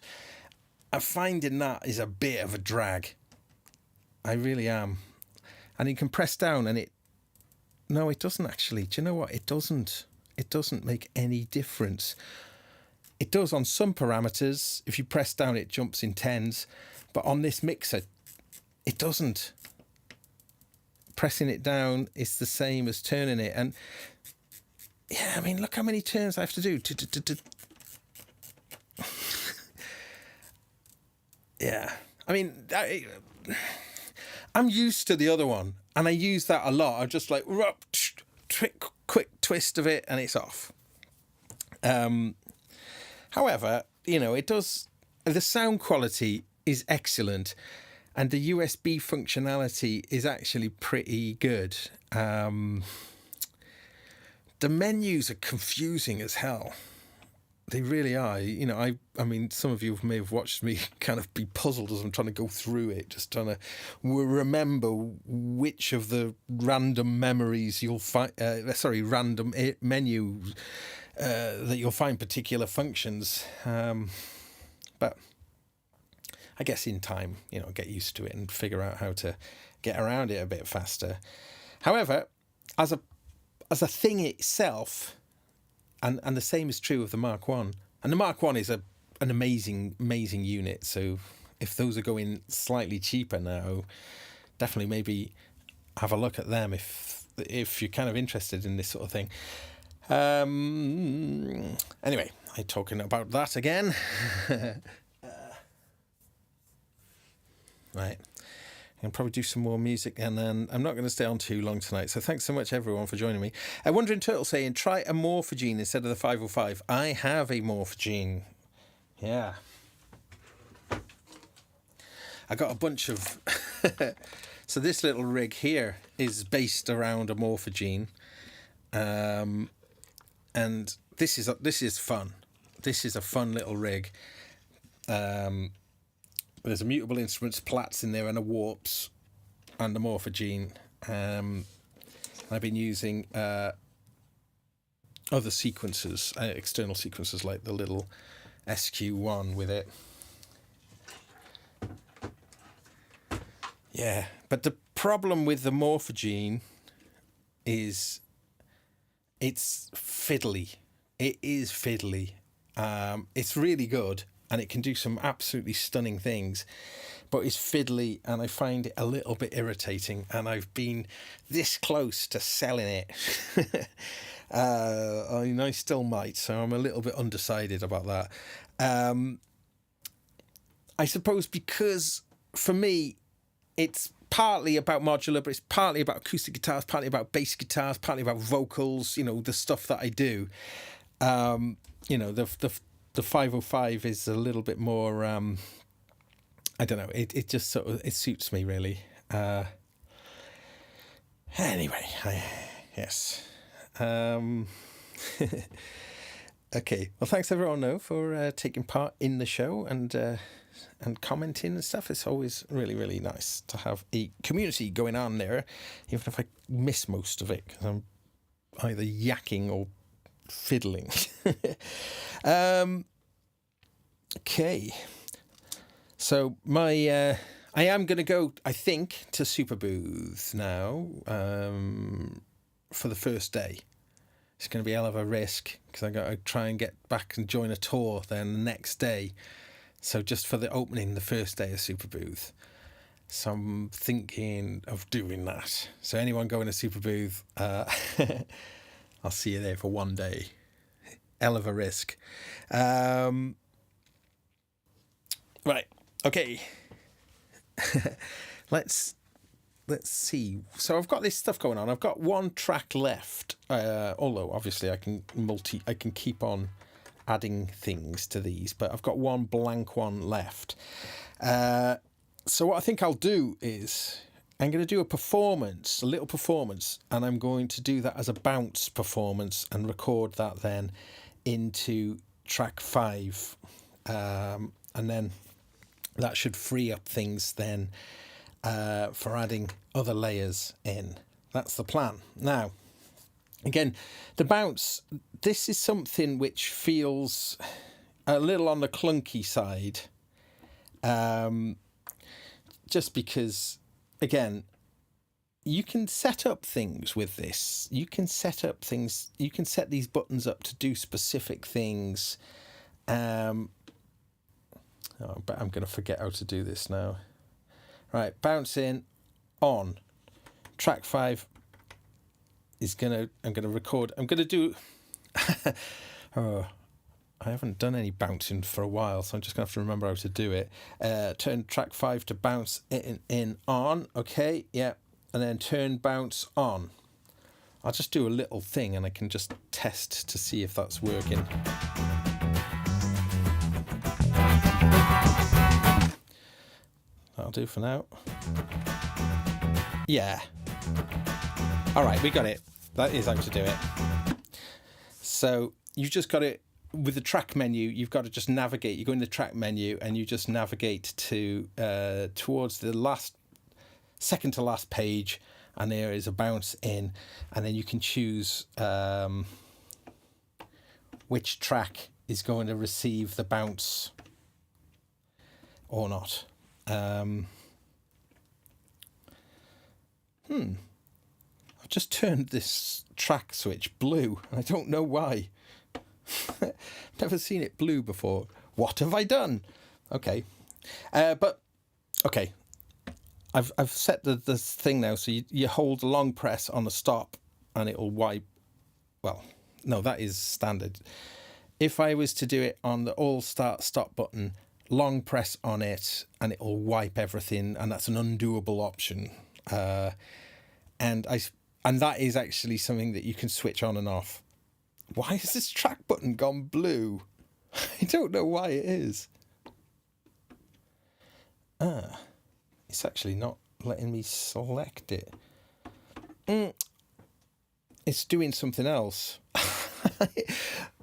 I'm finding that is a bit of a drag. I really am. And you can press down and it doesn't actually. Do you know what? It doesn't make any difference. It does on some parameters. If you press down, it jumps in tens. But on this mixer, it doesn't. Pressing it down is the same as turning it. And yeah, I mean, look how many turns I have to do. Yeah. I mean, I'm used to the other one, and I use that a lot. I'm just like, quick twist of it, and it's off. However, it does. The sound quality is excellent, and the USB functionality is actually pretty good. The menus are confusing as hell. They really are. I mean, some of you may have watched me kind of be puzzled as I'm trying to go through it, just trying to remember which of the random memories you'll find. Random menus that you'll find particular functions. But I guess in time, get used to it and figure out how to get around it a bit faster. However, as a thing itself. And the same is true of the Mark I. And the Mark I is an amazing unit. So if those are going slightly cheaper now, definitely maybe have a look at them if you're kind of interested in this sort of thing. Anyway, I'm talking about that again. Right. I can probably do some more music, and then I'm not going to stay on too long tonight. So thanks so much, everyone, for joining me. Wandering Turtle saying, try a Morphogene instead of the 505. I have a Morphogene. Yeah. I got a bunch of... So this little rig here is based around a Morphogene. And this is fun. This is a fun little rig. There's a mutable instruments, plats in there, and a warps, and a Morphogene. I've been using other sequences, external sequences like the little SQ1 with it. Yeah, but the problem with the Morphogene is it's fiddly. It is fiddly. It's really good, and it can do some absolutely stunning things, but it's fiddly, and I find it a little bit irritating, and I've been this close to selling it. I mean, I still might, so I'm a little bit undecided about that. I suppose because, for me, it's partly about modular, but it's partly about acoustic guitars, partly about bass guitars, partly about vocals, the stuff that I do. The 505 is a little bit more, I don't know, it just sort of, it suits me really. Anyway, yes. Okay, well, thanks everyone though for taking part in the show and commenting and stuff. It's always really, really nice to have a community going on there, even if I miss most of it because I'm either yakking or fiddling. Okay, so I am going to go, I think, to Superbooth now for the first day. It's going to be a hell of a risk because I got to try and get back and join a tour then the next day. So just for the opening, the first day of Superbooth. So I'm thinking of doing that. So anyone going to Superbooth, I'll see you there for one day. Hell of a risk. Right. Okay. Let's see. So I've got this stuff going on. I've got one track left. Although obviously I can keep on adding things to these, but I've got one blank one left. So what I think I'll do is I'm going to do a little performance, and I'm going to do that as a bounce performance and record that then into track 5. And then that should free up things then for adding other layers in. That's the plan. Now, again, the bounce, this is something which feels a little on the clunky side. Just because, again, you can set up things with this. You can set these buttons up to do specific things. But I'm going to forget how to do this now. Right, bounce in, on. Track 5 is I'm going to record. I'm going to do... I haven't done any bouncing for a while, so I'm just going to have to remember how to do it. Turn track 5 to bounce in on. Okay, yeah. And then turn bounce on. I'll just do a little thing and I can just test to see if that's working. That'll do for now. Yeah. All right, we got it. That is how to do it. So you've just got it with the track menu. You've got to just navigate. You go in the track menu and you just navigate to towards the second to last page, and there is a bounce in, and then you can choose which track is going to receive the bounce or not. I've just turned this track switch blue. I don't know why. Never seen it blue before. What have I done? Okay. But okay. I've set the thing now, so you hold long press on the stop and it'll wipe. Well, no, that is standard. If I was to do it on the all start stop button, long press on it and it'll wipe everything, and that's an undoable option. And that is actually something that you can switch on and off. Why has this track button gone blue? I don't know why it is. It's actually not letting me select it. It's doing something else.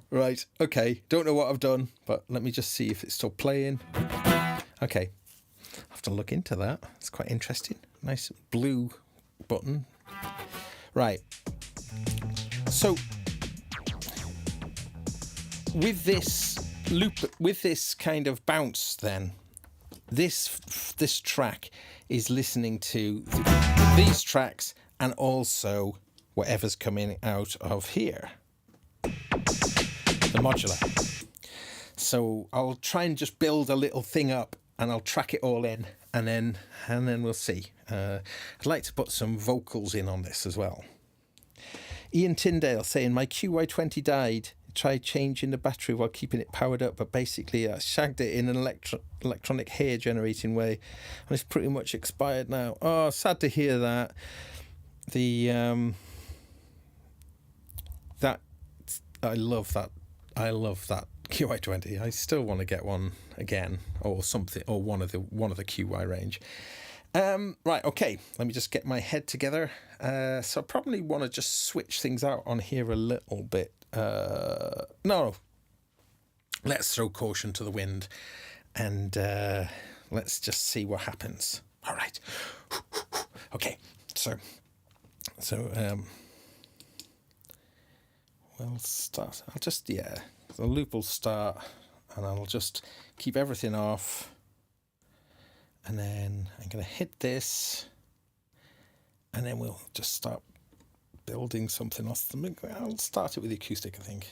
Right, okay. Don't know what I've done, but let me just see if it's still playing. Okay. I'll have to look into that. It's quite interesting. Nice blue button. Right. So, with this loop, with this kind of bounce, then this track is listening to these tracks and also whatever's coming out of here, the modular. So I'll try and just build a little thing up and I'll track it all in, and then we'll see. I'd like to put some vocals in on this as well. Ian Tyndale saying, my QY20 died. Tried changing the battery while keeping it powered up, but basically I shagged it in an electronic hair generating way, and it's pretty much expired now. Oh, sad to hear that. That I love that QI20. I still want to get one again, or something, or one of the QI range. Right, okay, let me just get my head together. So I probably want to just switch things out on here a little bit. No, let's throw caution to the wind, and let's just see what happens. All right. Okay, so we'll start. The loop will start, and I'll just keep everything off, and then I'm going to hit this, and then we'll just start building something off the mic. I'll start it with the acoustic, I think.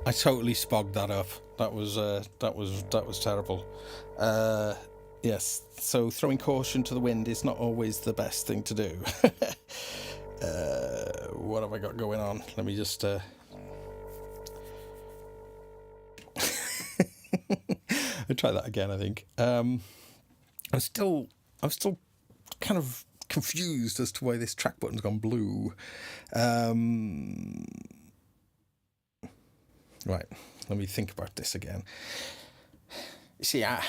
I totally spogged that up. That was terrible. Yes, so throwing caution to the wind is not always the best thing to do. What have I got going on? Let me just I'll try that again, I think. I'm still kind of confused as to why this track button's gone blue. Right, let me think about this again. You see, I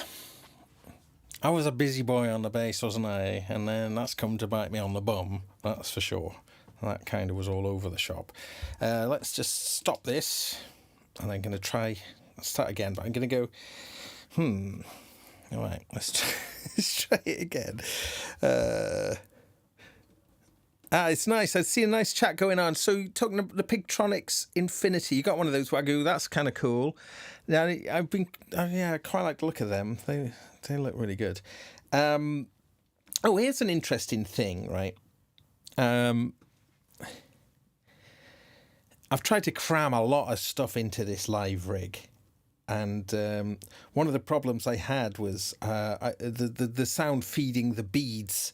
was a busy boy on the bass, wasn't I? And then that's come to bite me on the bum, that's for sure. That kind of was all over the shop. Let's just stop this, and I'm going to start again, but I'm going to go, all right, let's try it again. It's nice. I see a nice chat going on. So talking about the Pigtronics Infinity, you got one of those, Wagyu. That's kind of cool. Now I quite like the look of them. They look really good. Here's an interesting thing, right? I've tried to cram a lot of stuff into this live rig, and one of the problems I had was the sound feeding the beads.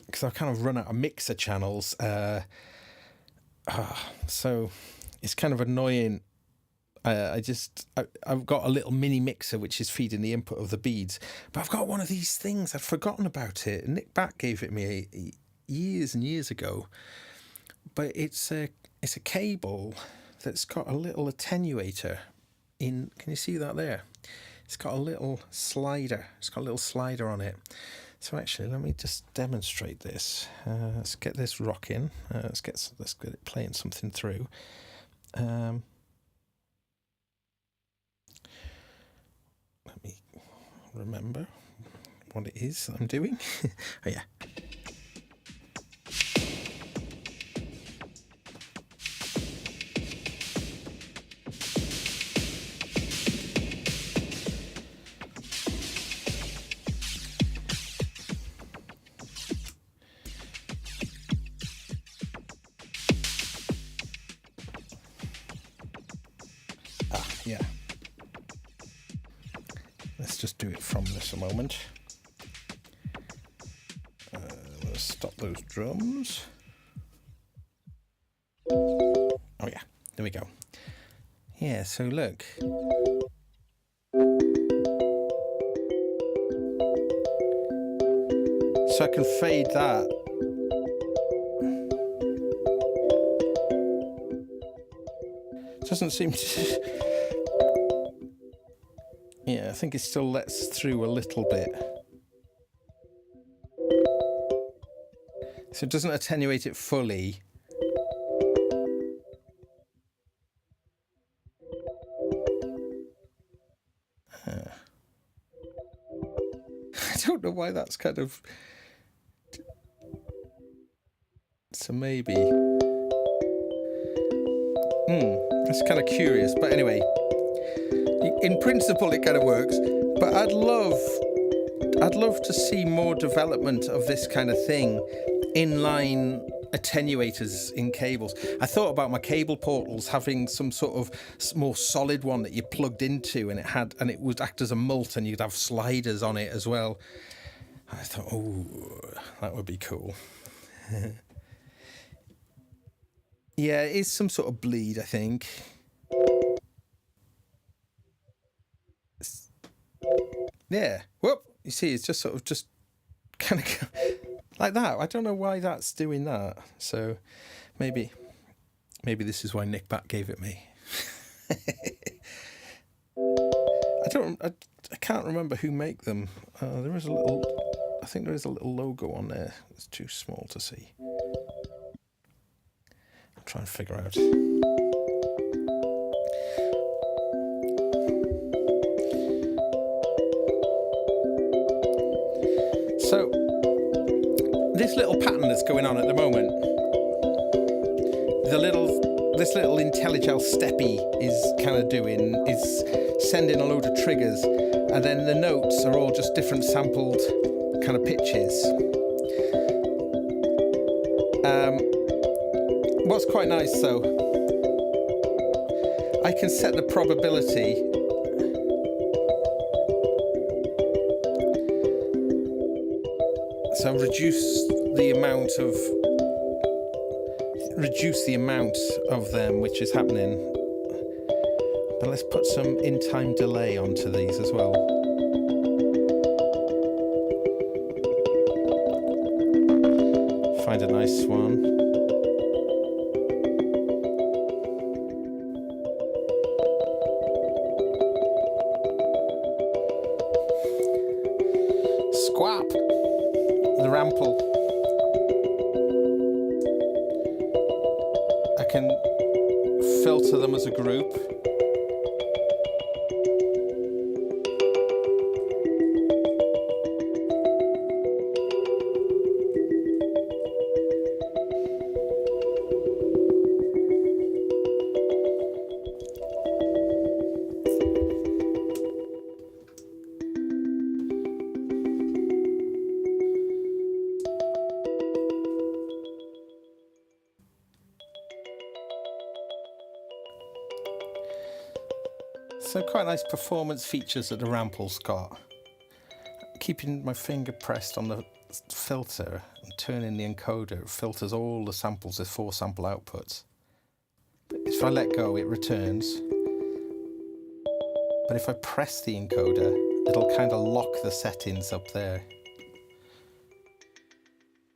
Because I've kind of run out of mixer channels, so it's kind of annoying. I've got a little mini mixer which is feeding the input of the beads, but I've got one of these things. I'd forgotten about it. Nick Back gave it me years and years ago, but it's a cable that's got a little attenuator in. Can you see that there? It's got a little slider. It's got a little slider on it. So actually, let me just demonstrate this. Let's get this rocking. Let's get it playing something through. Let me remember what it is I'm doing. Oh yeah. Yeah. Let's just do it from this a moment. Let's stop those drums. Oh yeah, there we go. Yeah, so look. So I can fade that. Doesn't seem to... Yeah, I think it still lets through a little bit. So it doesn't attenuate it fully. I don't know why that's kind of... So maybe... It's kind of curious, but anyway... In principle, it kind of works, but I'd love to see more development of this kind of thing, inline attenuators in cables. I thought about my cable portals having some sort of more solid one that you plugged into, and it would act as a mult, and you'd have sliders on it as well. I thought, oh, that would be cool. Yeah, it is some sort of bleed, I think. Yeah. Whoop. You see, it's just sort of just kind of like that. I don't know why that's doing that. So maybe this is why Nick Back gave it me. I can't remember who make them. I think there is a little logo on there. It's too small to see. I'm trying to figure out. So, this little pattern that's going on at the moment, this little IntelliGel steppy is kind of is sending a load of triggers, and then the notes are all just different sampled kind of pitches. What's quite nice though, I can set the probability. So reduce the amount of them which is happening. But let's put some in-time delay onto these as well. Find a nice one. Squap. The rample. I can filter them as a group. So quite nice performance features that the rample's got. Keeping my finger pressed on the filter and turning the encoder, it filters all the samples. There's 4 sample outputs. But if I let go, it returns. But if I press the encoder, it'll kind of lock the settings up there.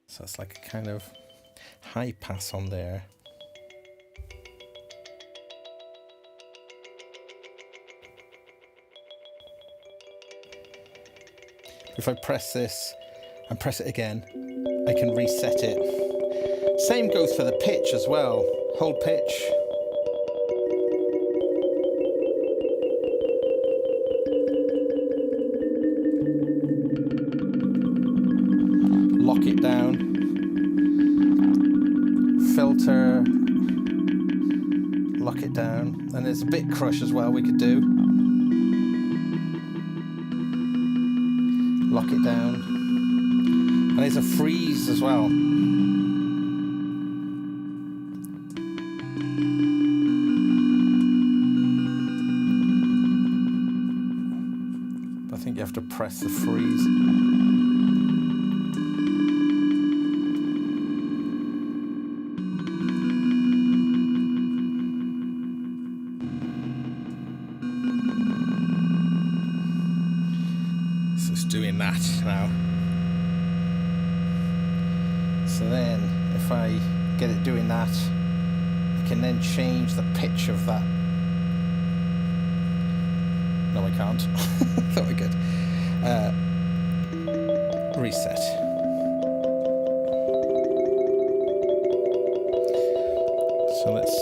So it's like a kind of high pass on there. If I press this and press it again, I can reset it. Same goes for the pitch as well. Hold pitch. Lock it down. Filter. Lock it down. And there's a bit crush as well we could do. Lock it down. And there's a freeze as well. But I think you have to press the freeze. So it's doing that now. So then, if I get it doing that, I can then change the pitch of that. No, I can't. Thought I could. Reset. So let's...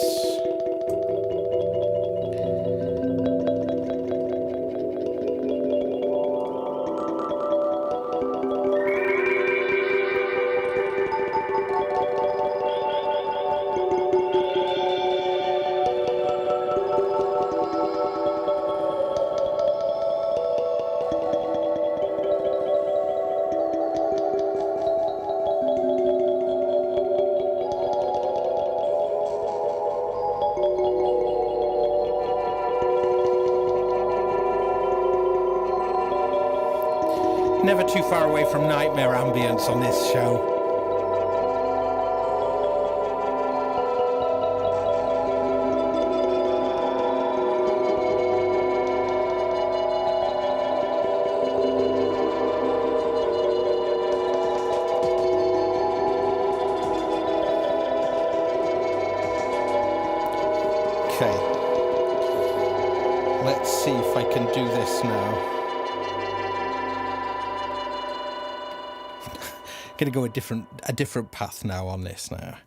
Never too far away from nightmare ambience on this show. Okay. Let's see if I can do this now. Going to go a different path now on this now.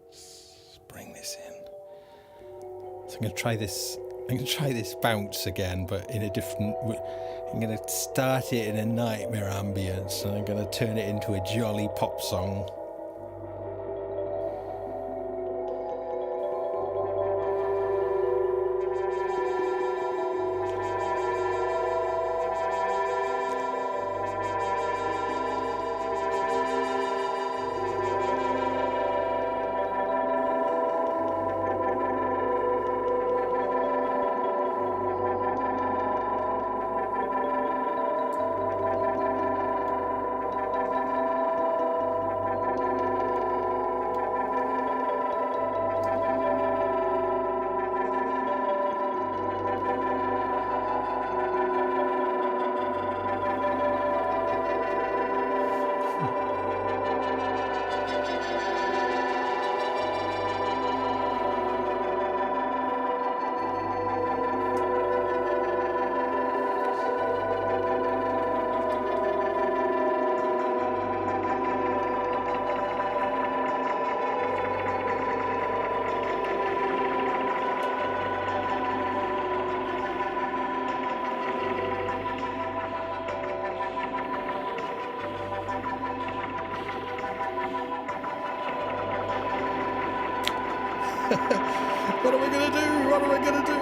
Let's bring this in. So I'm going to try this. I'm going to try this bounce again, but in a different. I'm going to start it in a nightmare ambience, and I'm going to turn it into a jolly pop song. What am I going to do? What am I going to do?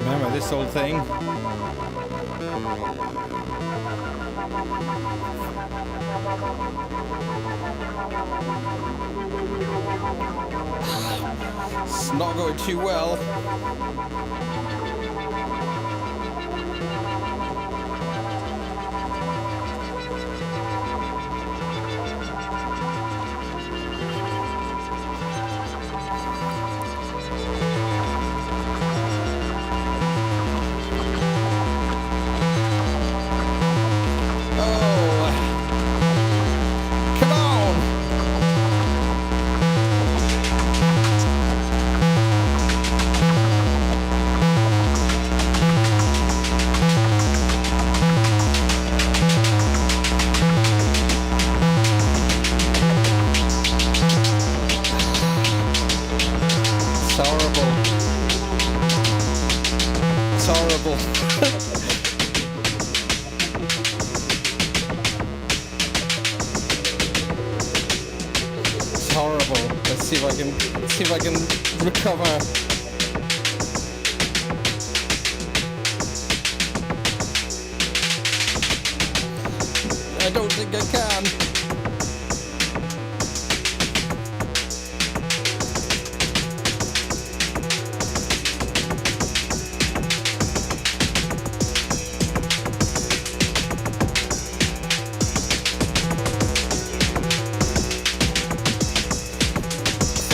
Remember this old thing? It's not going too well. See if I can recover. I don't think I can.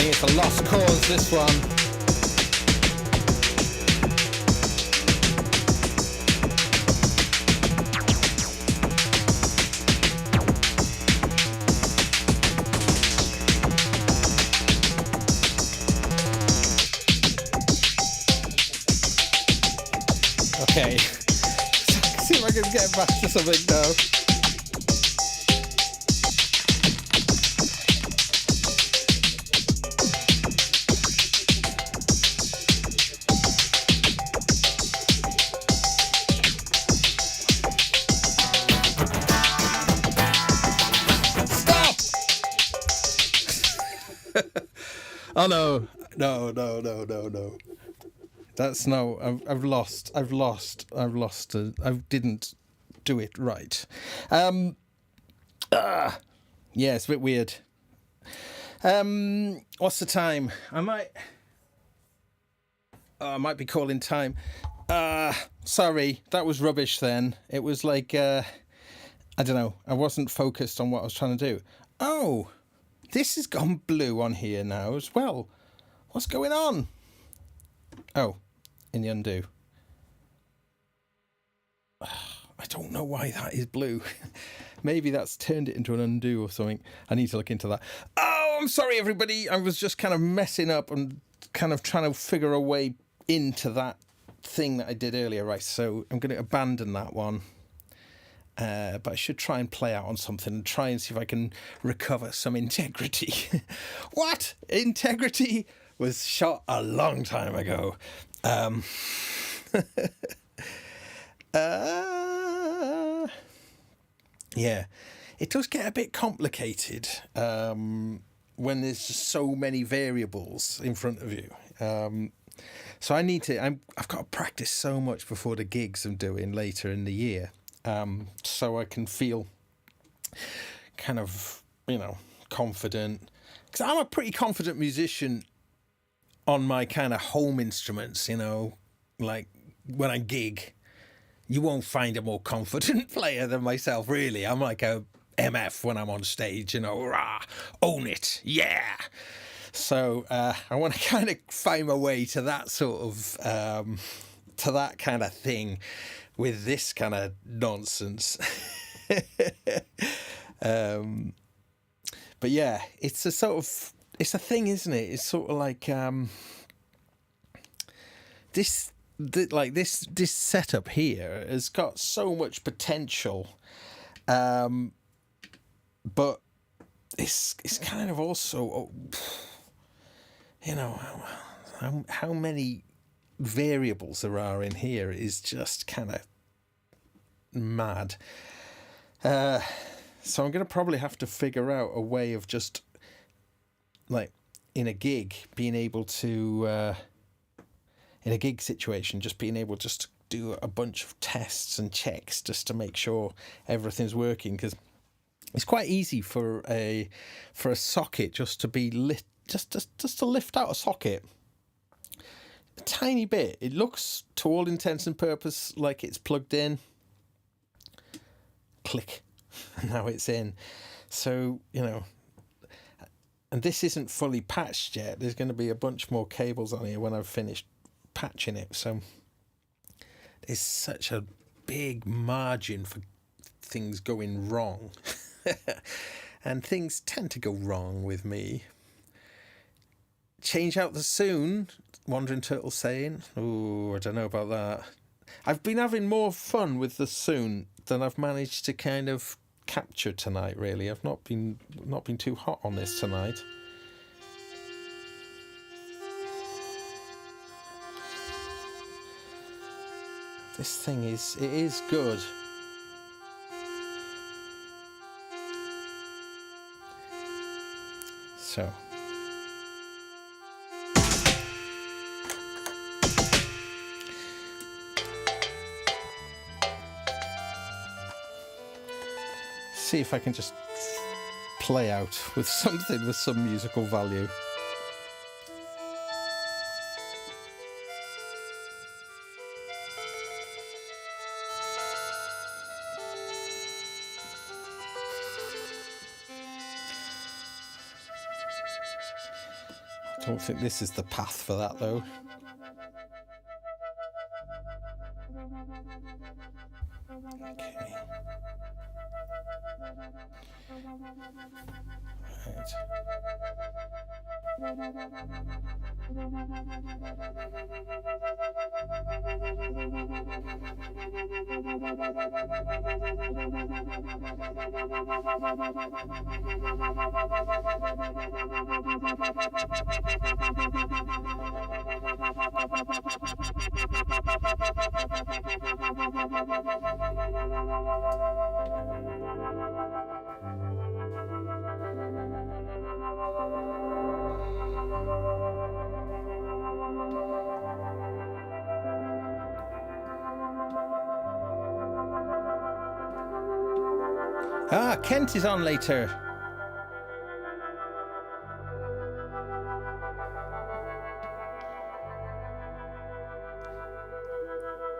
It's a lost cause, this one. Okay. See if I can get back to something now. Oh no. That's no. I've lost. I didn't do it right. Yeah, it's a bit weird. What's the time? I might be calling time. Sorry, that was rubbish then. It was like I don't know. I wasn't focused on what I was trying to do. Oh. This has gone blue on here now as well. What's going on? Oh, in the undo. I don't know why that is blue. Maybe that's turned it into an undo or something. I need to look into that. Oh, I'm sorry, everybody. I was just kind of messing up and kind of trying to figure a way into that thing that I did earlier. Right, so I'm going to abandon that one. But I should try and play out on something and try and see if I can recover some integrity. What? Integrity was shot a long time ago. Yeah, it does get a bit complicated when there's just so many variables in front of you. So I need to. I've got to practice so much before the gigs I'm doing later in the year. So I can feel kind of, confident. Because I'm a pretty confident musician on my kind of home instruments, like when I gig. You won't find a more confident player than myself, really. I'm like a MF when I'm on stage, rah, own it, yeah. So I want to kind of find my way to that sort of, to that kind of thing. With this kind of nonsense. But yeah, it's a thing, isn't it? It's sort of like this setup here has got so much potential, but it's kind of also you know, how many variables there are in here is just kind of mad. So I'm going to probably have to figure out a way of just, like, in a gig, being able to, in a gig situation, just being able just to do a bunch of tests and checks just to make sure everything's working, because it's quite easy for a socket just to be lit, just to lift out a socket a tiny bit. It looks, to all intents and purposes, like it's plugged in. Click, and now it's in. So, you know, and this isn't fully patched yet. There's going to be a bunch more cables on here when I've finished patching it. So there's such a big margin for things going wrong. And things tend to go wrong with me. Change out the soon, Wandering Turtle saying. Oh, I don't know about that. I've been having more fun with the soon than I've managed to kind of capture tonight, really. I've not been too hot on this tonight. This thing is good. So see if I can just play out with something with some musical value. I don't think this is the path for that, though. Okay. Right. Ah, Kent is on later.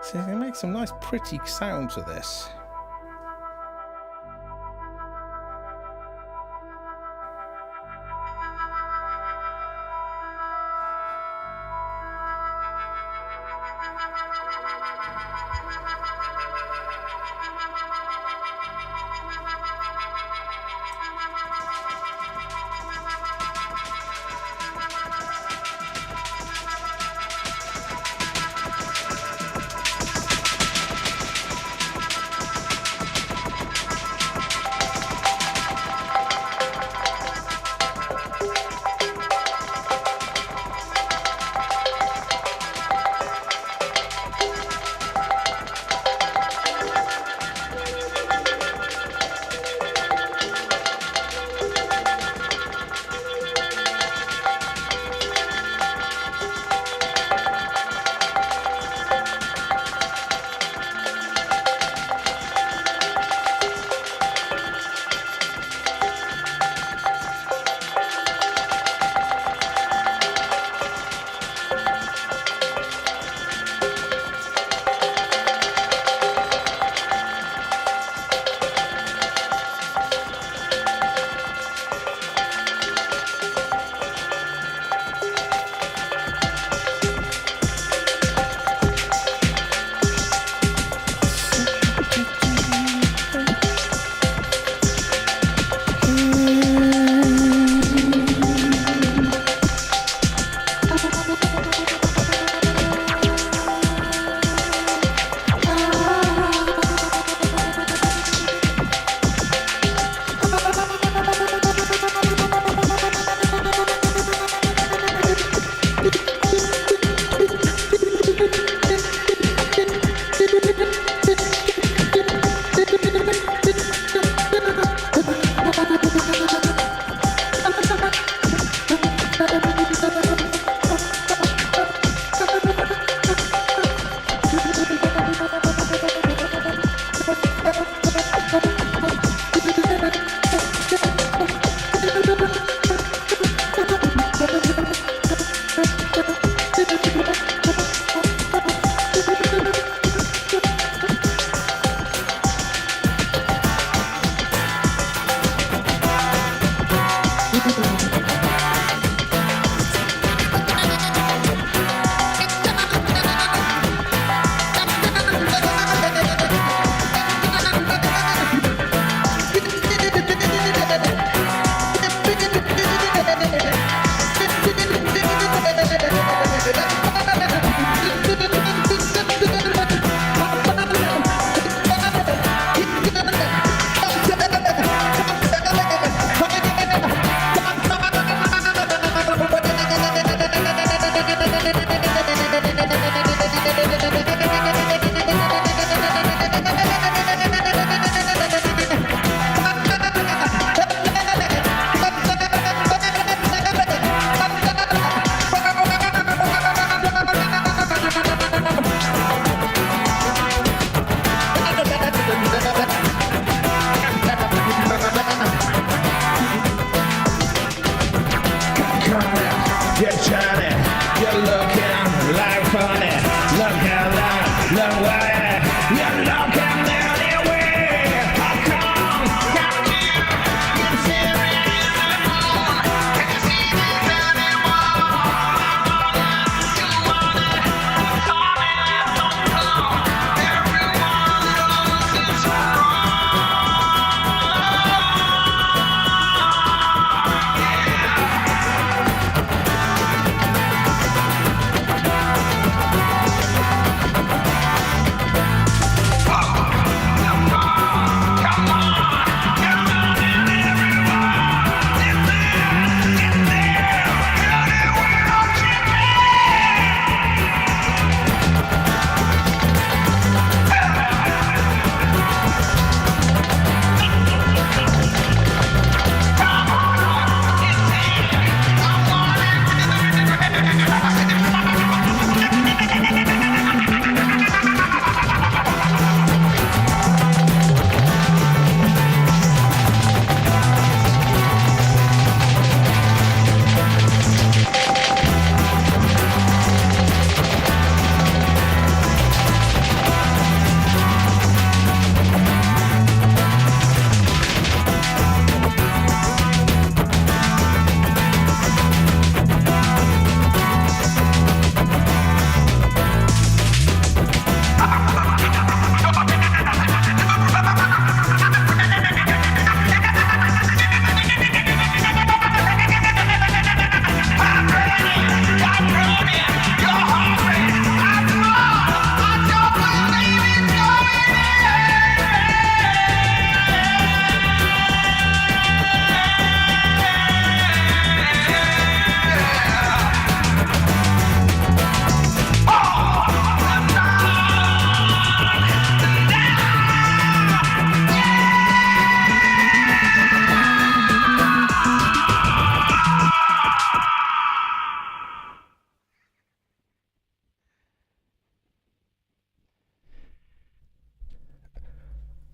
See, they make some nice pretty sounds with this.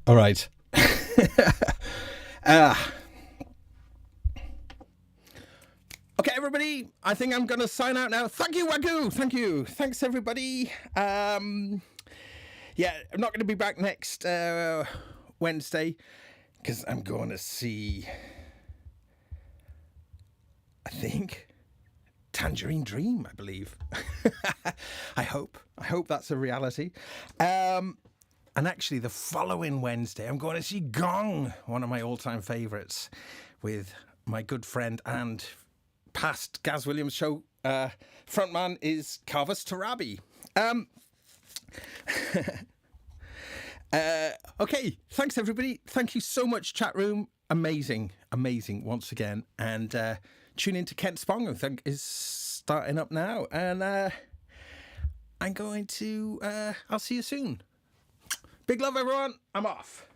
All right. Okay, everybody, I think I'm going to sign out now. Thank you, Wagyu. Thank you. Thanks, everybody. Yeah, I'm not going to be back next Wednesday because I'm going to see, I think, Tangerine Dream, I believe. I hope that's a reality. And actually, the following Wednesday, I'm going to see Gong, one of my all-time favourites, with my good friend and past Gaz Williams Show frontman is Carvus Tarabi. Okay, thanks everybody. Thank you so much, chat room. Amazing once again. And tune in to Kent Spong, I think is starting up now. And I'm going to, I'll see you soon. Big love, everyone. I'm off.